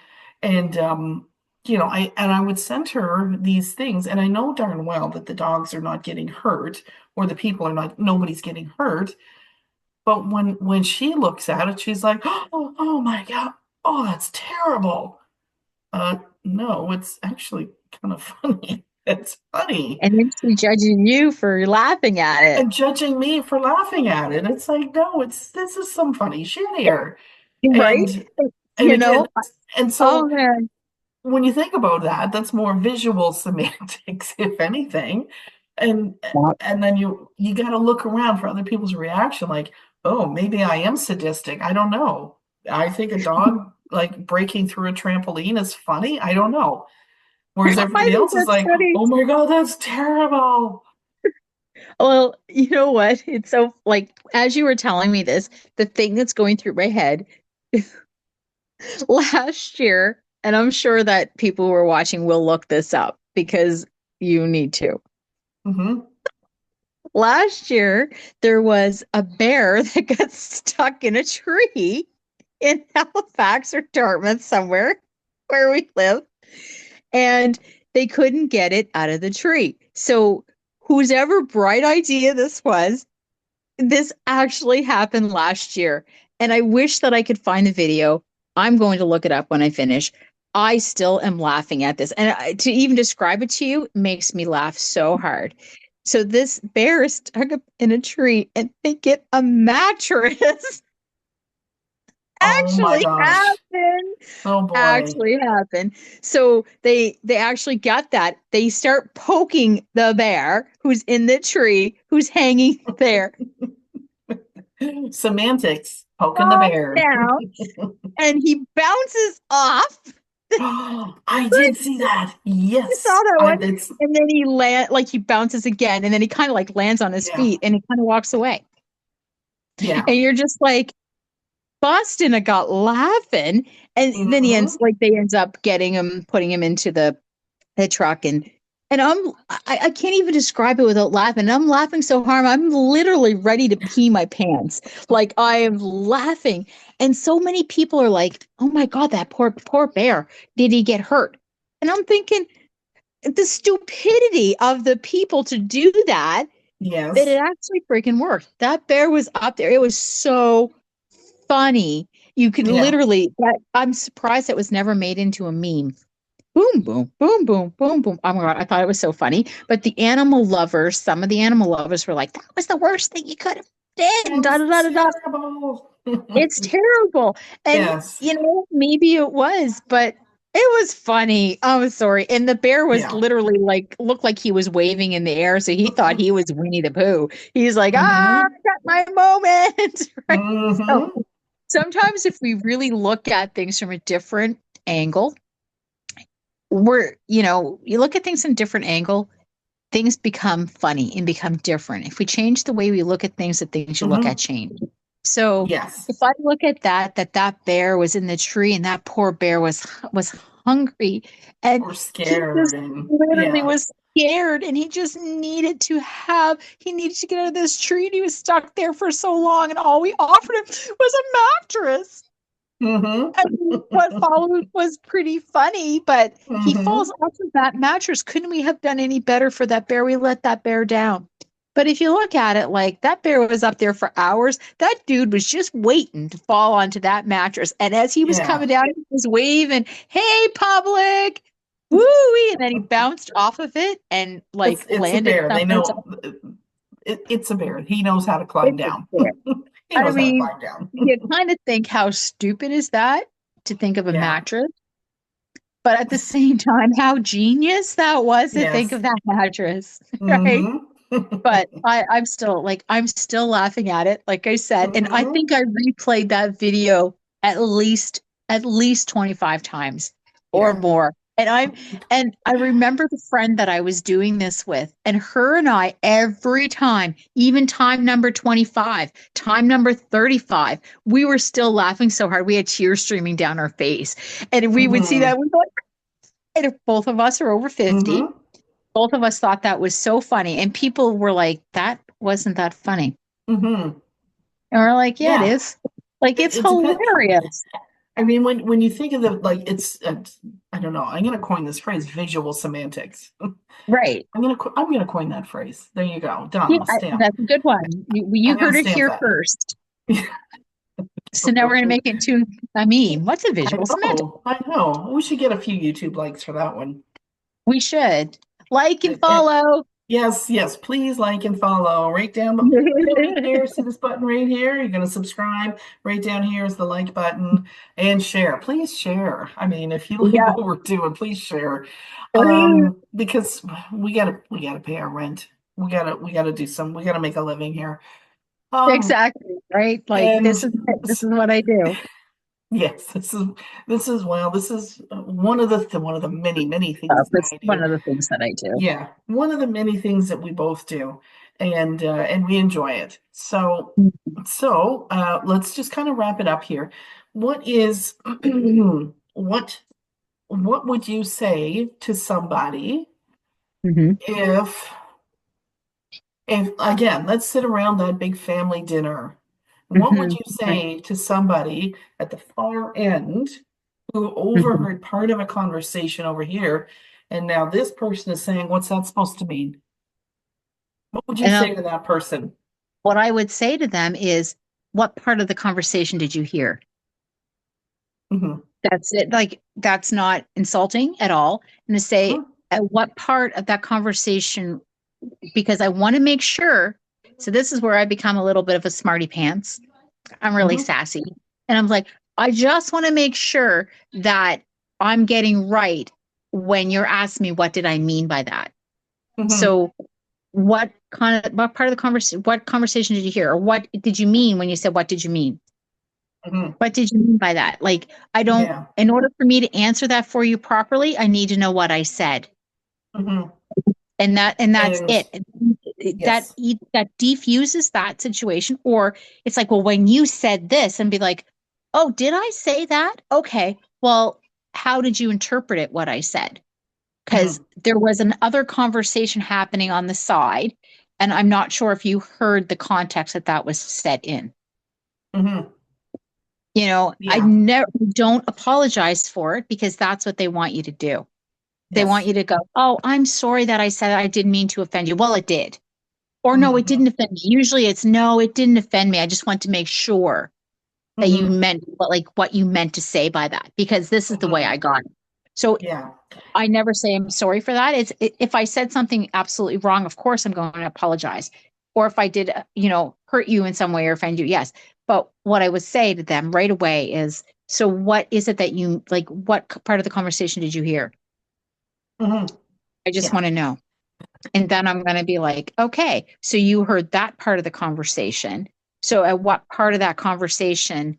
you know, I would send her these things, and I know darn well that the dogs are not getting hurt, or the people are not, nobody's getting hurt. But when she looks at it, she's like, oh my God, oh, that's terrible. No, it's actually kind of funny. It's funny. And then she judging you for laughing at it. And judging me for laughing at it. It's like, no, it's this is some funny shit here. Right? And and You again, know, and oh so man. when you think about that, that's more visual semantics, if anything. And and then you got to look around for other people's reaction, like, oh, maybe I am sadistic. I don't know. I think a dog like breaking through a trampoline is funny. I don't know. Whereas I everybody think else is that's like, funny. oh my God, that's terrible. Well, you know what? It's so like as you were telling me this, the thing that's going through my head last year, and I'm sure that people who are watching will look this up because you need to. Hmm. Last year, there was a bear that got stuck in a tree in Halifax or Dartmouth, somewhere where we live, and they couldn't get it out of the tree. So, whose ever bright idea this was, this actually happened last year. And I wish that I could find the video. I'm going to look it up when I finish. I still am laughing at this. And to even describe it to you makes me laugh so hard. So this bear is stuck up in a tree and they get a mattress. Oh my Actually gosh. happened. Oh boy. Actually happened. So they actually got that. They start poking the bear who's in the tree, who's hanging there. Semantics, poking the Falls bear. down and he bounces off. I did see that. You saw Yes. that I one, it's and then he bounces again, and then he kind of like lands on his yeah. feet, and he kind of walks away, Yeah. and you're just like Boston. I got laughing, and then Hmm. they ends up getting him, putting him into the truck, and I can't even describe it without laughing. I'm laughing so hard, I'm literally ready to pee my pants. Like I am laughing, and so many people are like, "Oh my God, that poor bear! Did he get hurt?" And I'm thinking the stupidity of the people to do that, that it Yes. actually freaking worked. That bear was up there. It was so funny. You can Yeah. literally, I'm surprised it was never made into a meme. Boom, boom, boom, boom, boom, boom. Oh my God, I thought it was so funny. But the animal lovers, some of the animal lovers were like, that was the worst thing you could have did. And That da was da da da da. terrible. It's terrible. And, Yes. maybe it was, but it was funny. Oh, sorry. And the bear was Yeah. literally like, looked like he was waving in the air. So he thought he was Winnie the Pooh. He's like, I Hmm. got my moment. Right. So Hmm. sometimes if we really look at things from a different angle, you look at things from a different angle, things become funny and become different. If we change the way we look at things, the things you look at Hmm. change. So Yes. if I look at that bear was in the tree and that poor bear was hungry and Or he scared just and literally yeah. was scared and he needed to get out of this tree and he was stuck there for so long and all we offered him was a mattress. Hmm. And what followed was pretty funny, but he falls Hmm. off of that mattress. Couldn't we have done any better for that bear? We let that bear down. But if you look at it like that bear was up there for hours, that dude was just waiting to fall onto that mattress. And as he was Yeah. coming down, he was waving, "Hey, public!" Woo! And then he bounced off of it and like It's a landed bear. They somewhere know it's a bear. He knows how to climb else. down. There. He I knows how to mean, climb down. you kind of think how stupid is that to think of a Yeah. mattress? But at the same time, how genius that was to think Yes. of that mattress, right? Hmm. But I'm still laughing at it, like I said, and I Hmm. think I replayed that video at least 25 times or Yeah. more. And I remember the friend that I was doing this with, and her and I, every time, even time number 25, time number 35, we were still laughing so hard. We had tears streaming down our face. And we would see Mm-hmm. that. We go, and if both of us are over 50, Mm-hmm. both of us thought that was so funny. And people were like, that wasn't that funny. Mm-hmm. And we're like, yeah, it Yeah. is. Like, it's It depends. hilarious. I mean, when you think of the like, I don't know. I'm gonna coin this phrase, visual semantics. Right. I'm gonna coin that phrase. There you go. Yeah, Done. Stamp. that's a good one. You I'm gonna heard it stamp here that. first. So now we're going to make it into a meme. What's a visual semantic? I know. We should get a few YouTube likes for that one. We should like and And follow. yes, yes, please like and follow. Right down right here. See this button right here? You're gonna subscribe. Right down here is the like button and share. Please share. I mean, if you like Yeah. what we're doing, please share. Because we gotta pay our rent. We gotta do some, we gotta make a living here. Um, Exactly. Right. Like and this is it. This is what I do. yes, this is one of the many things that That's I one do. of the things that I do. Yeah, one of the many things that we both do, and we enjoy it. Let's just kind of wrap it up here. What is what what would you say to somebody Mm-hmm. if again, let's sit around that big family dinner. What would Mm-hmm. you Right. say to somebody at the far end who Mm-hmm. overheard part of a conversation over here, and now this person is saying, "What's that supposed to mean?" What would you And say to that person? what I would say to them is, what part of the conversation did you hear? Hmm. That's it. Like, that's not insulting at all. And to say, Hmm. at what part of that conversation, because I want to make sure. So, this is where I become a little bit of a smarty pants. I'm really Hmm. sassy. And I'm like, I just want to make sure that I'm getting right when you're asking me, what did I mean by that? Hmm. So, what part of the conversation, what conversation did you hear? Or what did you mean when you said, what did you mean? Hmm. What did you mean by that? Like, I don't, Yeah. in order for me to answer that for you properly, I need to know what I said. Hmm. And that's And it. yes. That defuses that situation. Or it's like, well, when you said this, and be like, oh, did I say that? Okay. Well, how did you interpret it, what I said? Because Hmm. there was an other conversation happening on the side, and I'm not sure if you heard the context that that was said in. Hmm. I Yeah. never don't apologize for it because that's what they want you to do. They want Yes. you to go, oh, I'm sorry that I said I didn't mean to offend you. Well, it did. Or no, it Hmm. didn't offend me. Usually it's no, it didn't offend me. I just want to make sure that you Hmm. meant what you meant to say by that, because this is the way Hmm. I got it. So Yeah. I never say I'm sorry for that. If I said something absolutely wrong, of course I'm going to apologize. Or if I did, hurt you in some way or offend you, yes. But what I would say to them right away is, so what is it that you like? What part of the conversation did you hear? Hmm. I just Yeah. want to know. And then I'm going to be like, okay, so you heard that part of the conversation. So at what part of that conversation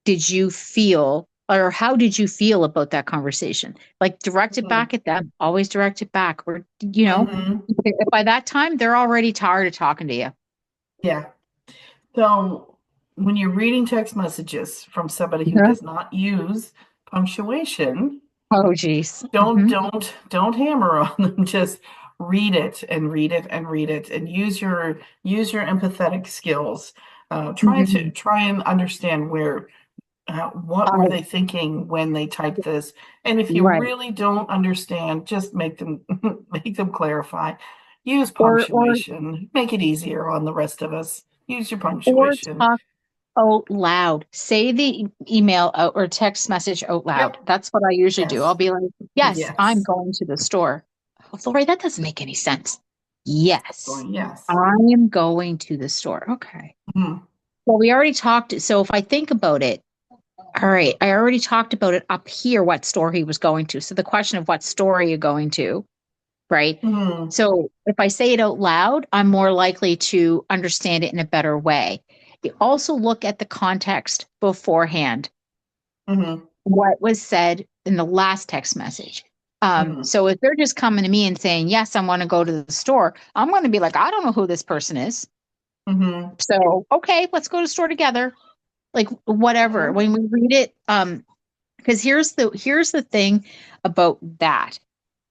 did you feel, or how did you feel about that conversation? Like, direct it Hmm. back at them, always direct it back. Or, Hmm. by that time, they're already tired of talking to you. Yeah. So when you're reading text messages from somebody who Mhm. does not use punctuation, Oh, geez. don't hammer on them. Just read it and read it and read it and use your empathetic skills. Hmm. Try and understand what were they thinking when they typed this. And if you Right. really don't understand, just make them make them clarify. Use Or punctuation. Make it easier on the rest of us. Use your or punctuation. talk out loud. Say the email out or text message out loud. Yep. That's what I usually do. I'll Yes. be like, yes, I'm Yes. going to the store. Oh, Lori, that doesn't make any sense. Yes, Going yes. I am going to the store. Okay. Mhm. Well, we already talked. So if I think about it, all right, I already talked about it up here, what store he was going to. So the question of what store are you going to, right? Mhm. So if I say it out loud, I'm more likely to understand it in a better way. You also look at the context beforehand, Mhm. what was said in the last text message. Hmm. So if they're just coming to me and saying, yes, I want to go to the store, I'm going to be like, I don't know who this person is. Hmm. So, okay, let's go to the store together. Like whatever. Hmm. When we read it, because here's the thing about that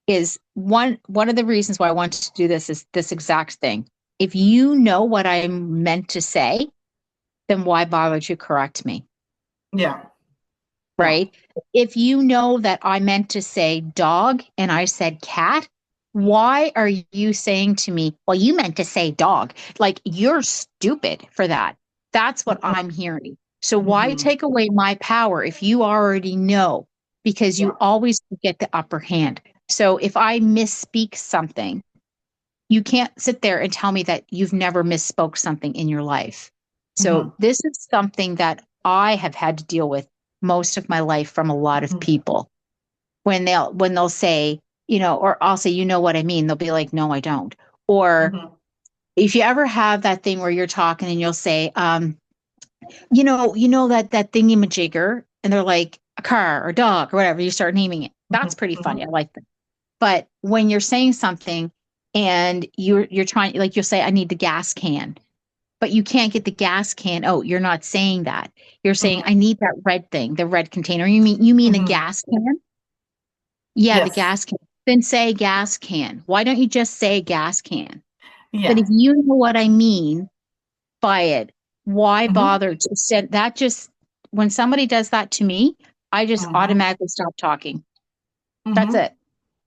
is one of the reasons why I wanted to do this is this exact thing. If you know what I'm meant to say, then why bother to correct me? Yeah. No. Right? If you know that I meant to say dog and I said cat, why are you saying to me, well, you meant to say dog? Like you're stupid for that. That's what I'm hearing. So why Hmm. take away my power if you already know? Because you Yeah. always get the upper hand. So if I misspeak something, you can't sit there and tell me that you've never misspoke something in your life. So Hmm. this is something that I have had to deal with most of my life from a lot of Hmm. people when they'll say, or I'll say, you know what I mean? They'll be like, no, I don't. Or Hmm. if you ever have that thing where you're talking and you'll say, that thingy majigger, and they're like a car or dog or whatever, you start naming it. That's pretty funny. I Hmm. like that. But when you're saying something and you're trying, like you'll say, I need the gas can, but you can't get the gas can. Oh, you're not saying that. You're saying, I Hmm. need that red thing, the red container. You mean the Hmm. gas can? Yeah, the Yes. gas can. Then say gas can. Why don't you just say gas can? But Yeah. if you know what I mean by it, why Hmm. bother to send that? Just when somebody does that to me, I just Hmm. automatically stop talking. That's Hmm. it.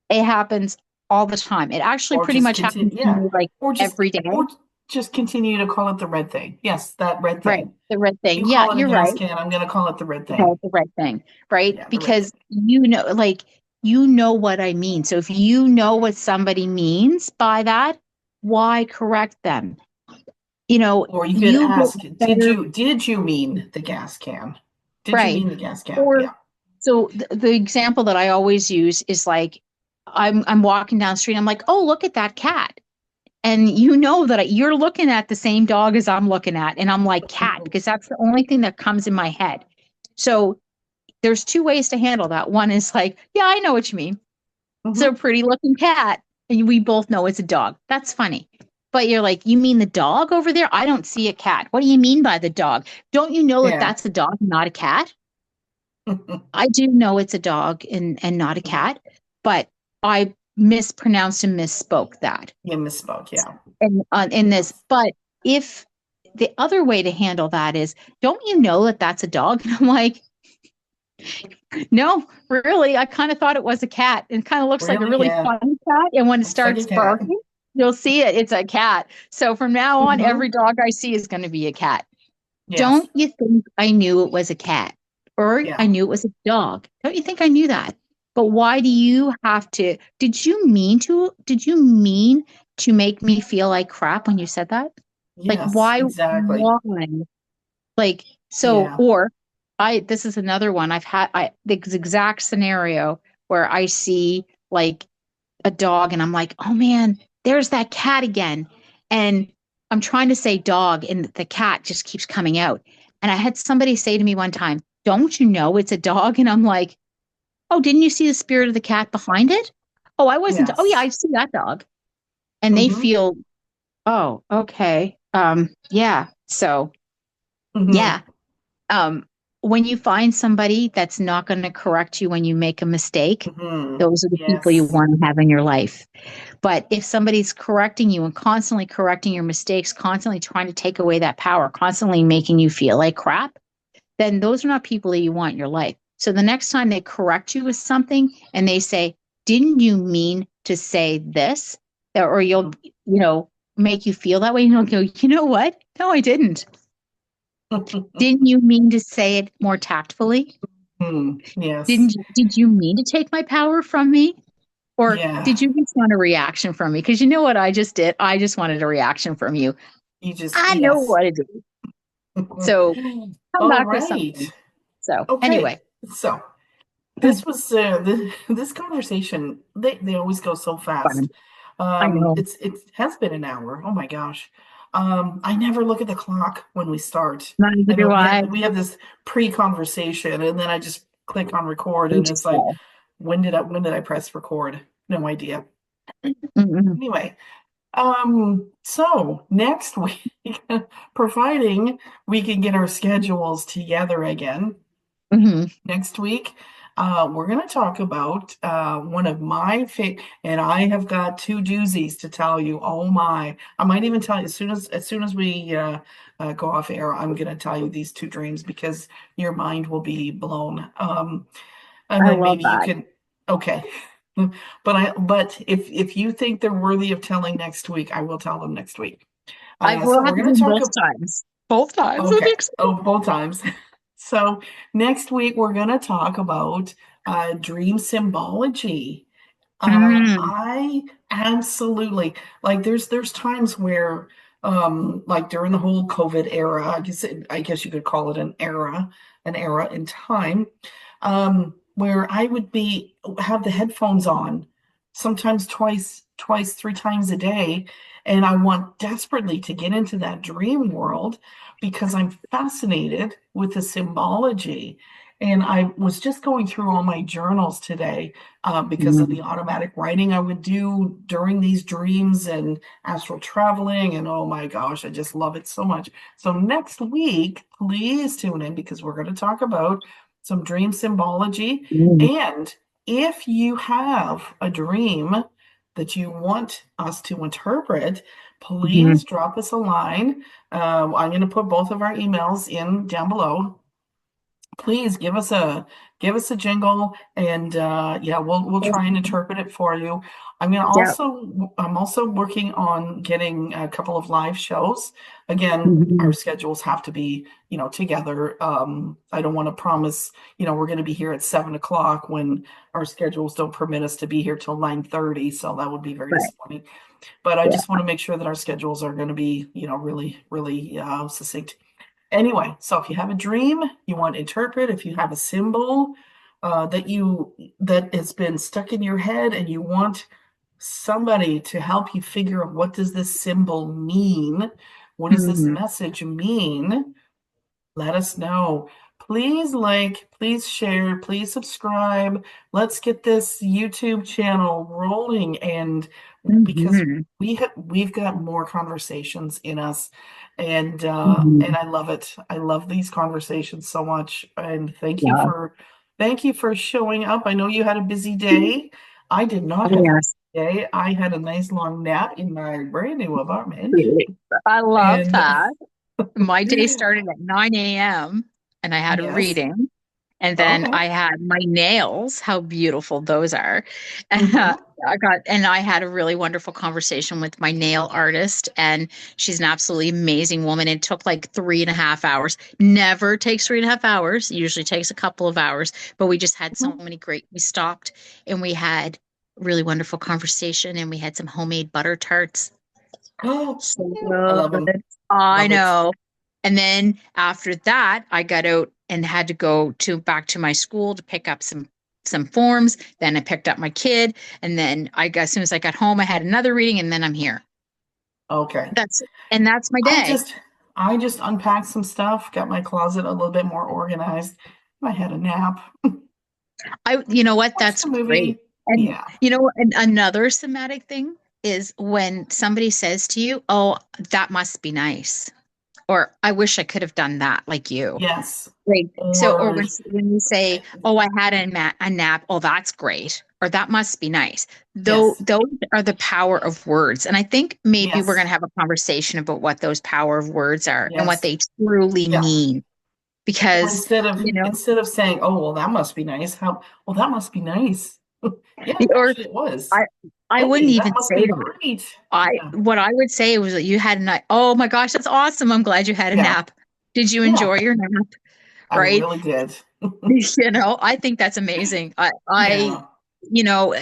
It happens all the time. It actually Or pretty just much continue. happens to Yeah. me like Or just every day. or just continue to call it the red thing. Yes, that red Right. thing. The red thing. You Yeah, call it a you're gas right. can. I'm going to call it the red Okay, thing. the red thing. Right. Yeah, the red Because thing. you know what I mean. So if you know what somebody means by that, why correct them? Or you could You get ask, better. did you mean the gas can? Did you Right. mean the gas can? Or Yeah. so the example that I always use is like I'm walking down the street. I'm like, oh, look at that cat. And you know that you're looking at the same dog as I'm looking at. And I'm like, cat, Hmm. because that's the only thing that comes in my head. So there's two ways to handle that. One is like, yeah, I know what you mean. It's a Hmm. pretty looking cat. And we both know it's a dog. That's funny. But you're like, you mean the dog over there? I don't see a cat. What do you mean by the dog? Don't you know that Yeah. that's a dog, not a cat? I do know it's a dog and not a cat, but I mispronounced and misspoke that You misspoke. Yeah. in this. Yes. But if the other way to handle that is, don't you know that that's a dog? And I'm like, no, really, I kind of thought it was a cat. It kind of looks like a Really? really Yeah. funny cat. And when it Looks like a starts cat. barking, you'll see it. It's a cat. So from now on, every Hmm. dog I see is going to be a cat. Yes. Don't you think I knew it was a cat or I Yeah. knew it was a dog? Don't you think I knew that? But why do you have to? Did you mean to make me feel like crap when you said that? Like Yes. why Exactly. why? Like so Yeah. or I this is another one I've had the exact scenario where I see like a dog and I'm like, oh man, there's that cat again. And I'm trying to say dog and the cat just keeps coming out. And I had somebody say to me one time, don't you know it's a dog? And I'm like, oh, didn't you see the spirit of the cat behind it? Oh, I wasn't. Oh, yeah, Yes. I see that dog. And they Hmm. feel, oh, okay. Yeah. So, yeah. Hmm. Um, when you find somebody that's not going to correct you when you make a mistake, Hmm. those are the people you Yes. want to have in your life. But if somebody's correcting you and constantly correcting your mistakes, constantly trying to take away that power, constantly making you feel like crap, then those are not people that you want in your life. So the next time they correct you with something and they say, didn't you mean to say this? Or you'll, make you feel that way. And you'll go, you know what? No, I didn't. Didn't you mean to say it more tactfully? Hmm. Yes. Did you mean to take my power from me? Or Yeah. did you just want a reaction from me? Because you know what I just did? I just wanted a reaction from you. You just, I know yes. what it is. So come All back with right. something. So Okay. anyway, So this was this conversation. They always go so fast. fun. I know. It has been an hour. Oh my gosh. I never look at the clock when we start. Neither I know do I. we have this pre-conversation, and then I just click on record, We and it's just like go. when did I press record? No idea. Mhm. Anyway, so next week, providing we can get our schedules together again, Mhm. next week, we're going to talk about one of my favorite, and I have got two doozies to tell you. Oh my! I might even tell you as soon as we go off air. I'm going to tell you these two dreams because your mind will be blown. And I then love maybe you that. can. Okay. But if you think they're worthy of telling next week, I will tell them next week. I So will have we're to going do to talk. both times. Both times. That'd be Okay. exciting. Oh, both times. So next week we're going to talk about dream symbology. Mm, I absolutely like there's times where like during the whole COVID era, I guess you could call it an era in time, where I would be have the headphones on, sometimes twice, three times a day, and I want desperately to get into that dream world because I'm fascinated with the symbology. And I was just going through all my journals today because of mm, the automatic writing I would do during these dreams and astral traveling. And oh my gosh, I just love it so much. So next week, please tune in because we're going to talk about some dream symbology. mm, And if you have a dream that you want us to interpret, mhm. please drop us a line. I'm going to put both of our emails in down below. Please give us a jingle, and yeah, we'll try and interpret it for you. Yeah. I'm also working on getting a couple of live shows. Again, our Mhm. schedules have to be, together. I don't want to promise, we're going to be here at 7 o'clock when our schedules don't permit us to be here till 9:30. So that would be very Right. disappointing. But I Yeah. just want to make sure that our schedules are going to be, really, really succinct. Anyway, so if you have a dream you want to interpret, if you have a symbol that has been stuck in your head and you want somebody to help you figure out what does this symbol mean, what does this Mhm. message mean, let us know. Please like, please share, please subscribe. Let's get this YouTube channel rolling and because Mhm. we've got more conversations in us and Mhm. I love it. I love these conversations so much and Yeah. thank you for showing up. I know you had a busy day. I did not Oh, have a busy yes. day. I had a nice long nap in my brand new apartment Really. I love and that. My day started at 9 a.m. and I had a yes. reading. And then Okay. I had my nails, how beautiful those are. Mm-hmm. And I had a really wonderful conversation with my nail artist, and she's an absolutely amazing woman. It took like 3.5 hours. Never takes 3.5 hours, usually takes a couple of hours, but we just had so many we stopped and we had really wonderful conversation and we had some homemade butter tarts. Oh, So I love them. good. I Love it. know. And then after that, I got out and had to go to back to my school to pick up some forms. Then I picked up my kid, and then as soon as I got home, I had another reading, and then I'm here. Okay. That's my I day. just I just unpacked some stuff, got my closet a little bit more organized. I had a nap, You know what? watched That's a great. movie. And Yeah. another somatic thing is when somebody says to you, "Oh, that must be nice," or "I wish I could have done that like you." Yes. Right. So, or Or when you say, "Oh, I had a nap," oh, that's great, or that must be nice. Though yes. those are the power of words, and I think maybe we're Yes. going to have a conversation about what those power of words are and what Yes. they truly Yeah. mean. So Because instead of you know, instead of saying, "Oh, well, that must be nice," how, well, that must be nice. Yeah, or actually it was. I I wouldn't Hey, that even must say be that. great. I Yeah. What I would say was that you had a night. Oh my gosh, that's awesome! I'm glad you had a Yeah. nap. Did you Yeah. enjoy your nap? I Right? really did. I think that's amazing. Yeah.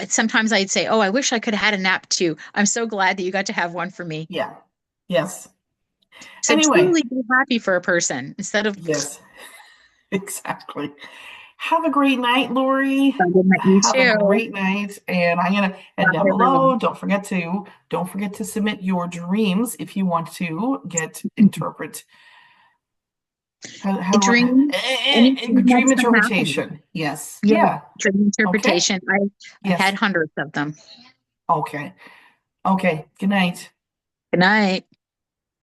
Sometimes I'd say, "Oh, I wish I could have had a nap too." I'm so glad that you got to have one for me. Yeah. Yes. So Anyway, truly be happy for a person instead of yes. Exactly. Have a great night, Lori. you Have a too. great night. And I'm gonna, and Bye, down everyone. below, don't forget to submit your dreams if you want to get interpret How A do I, dream, anything dream that's going to happen. interpretation. Yes. Yeah, Yeah. dream Okay. interpretation. I've had Yes. hundreds of them. Okay. Okay. Good night. Good night.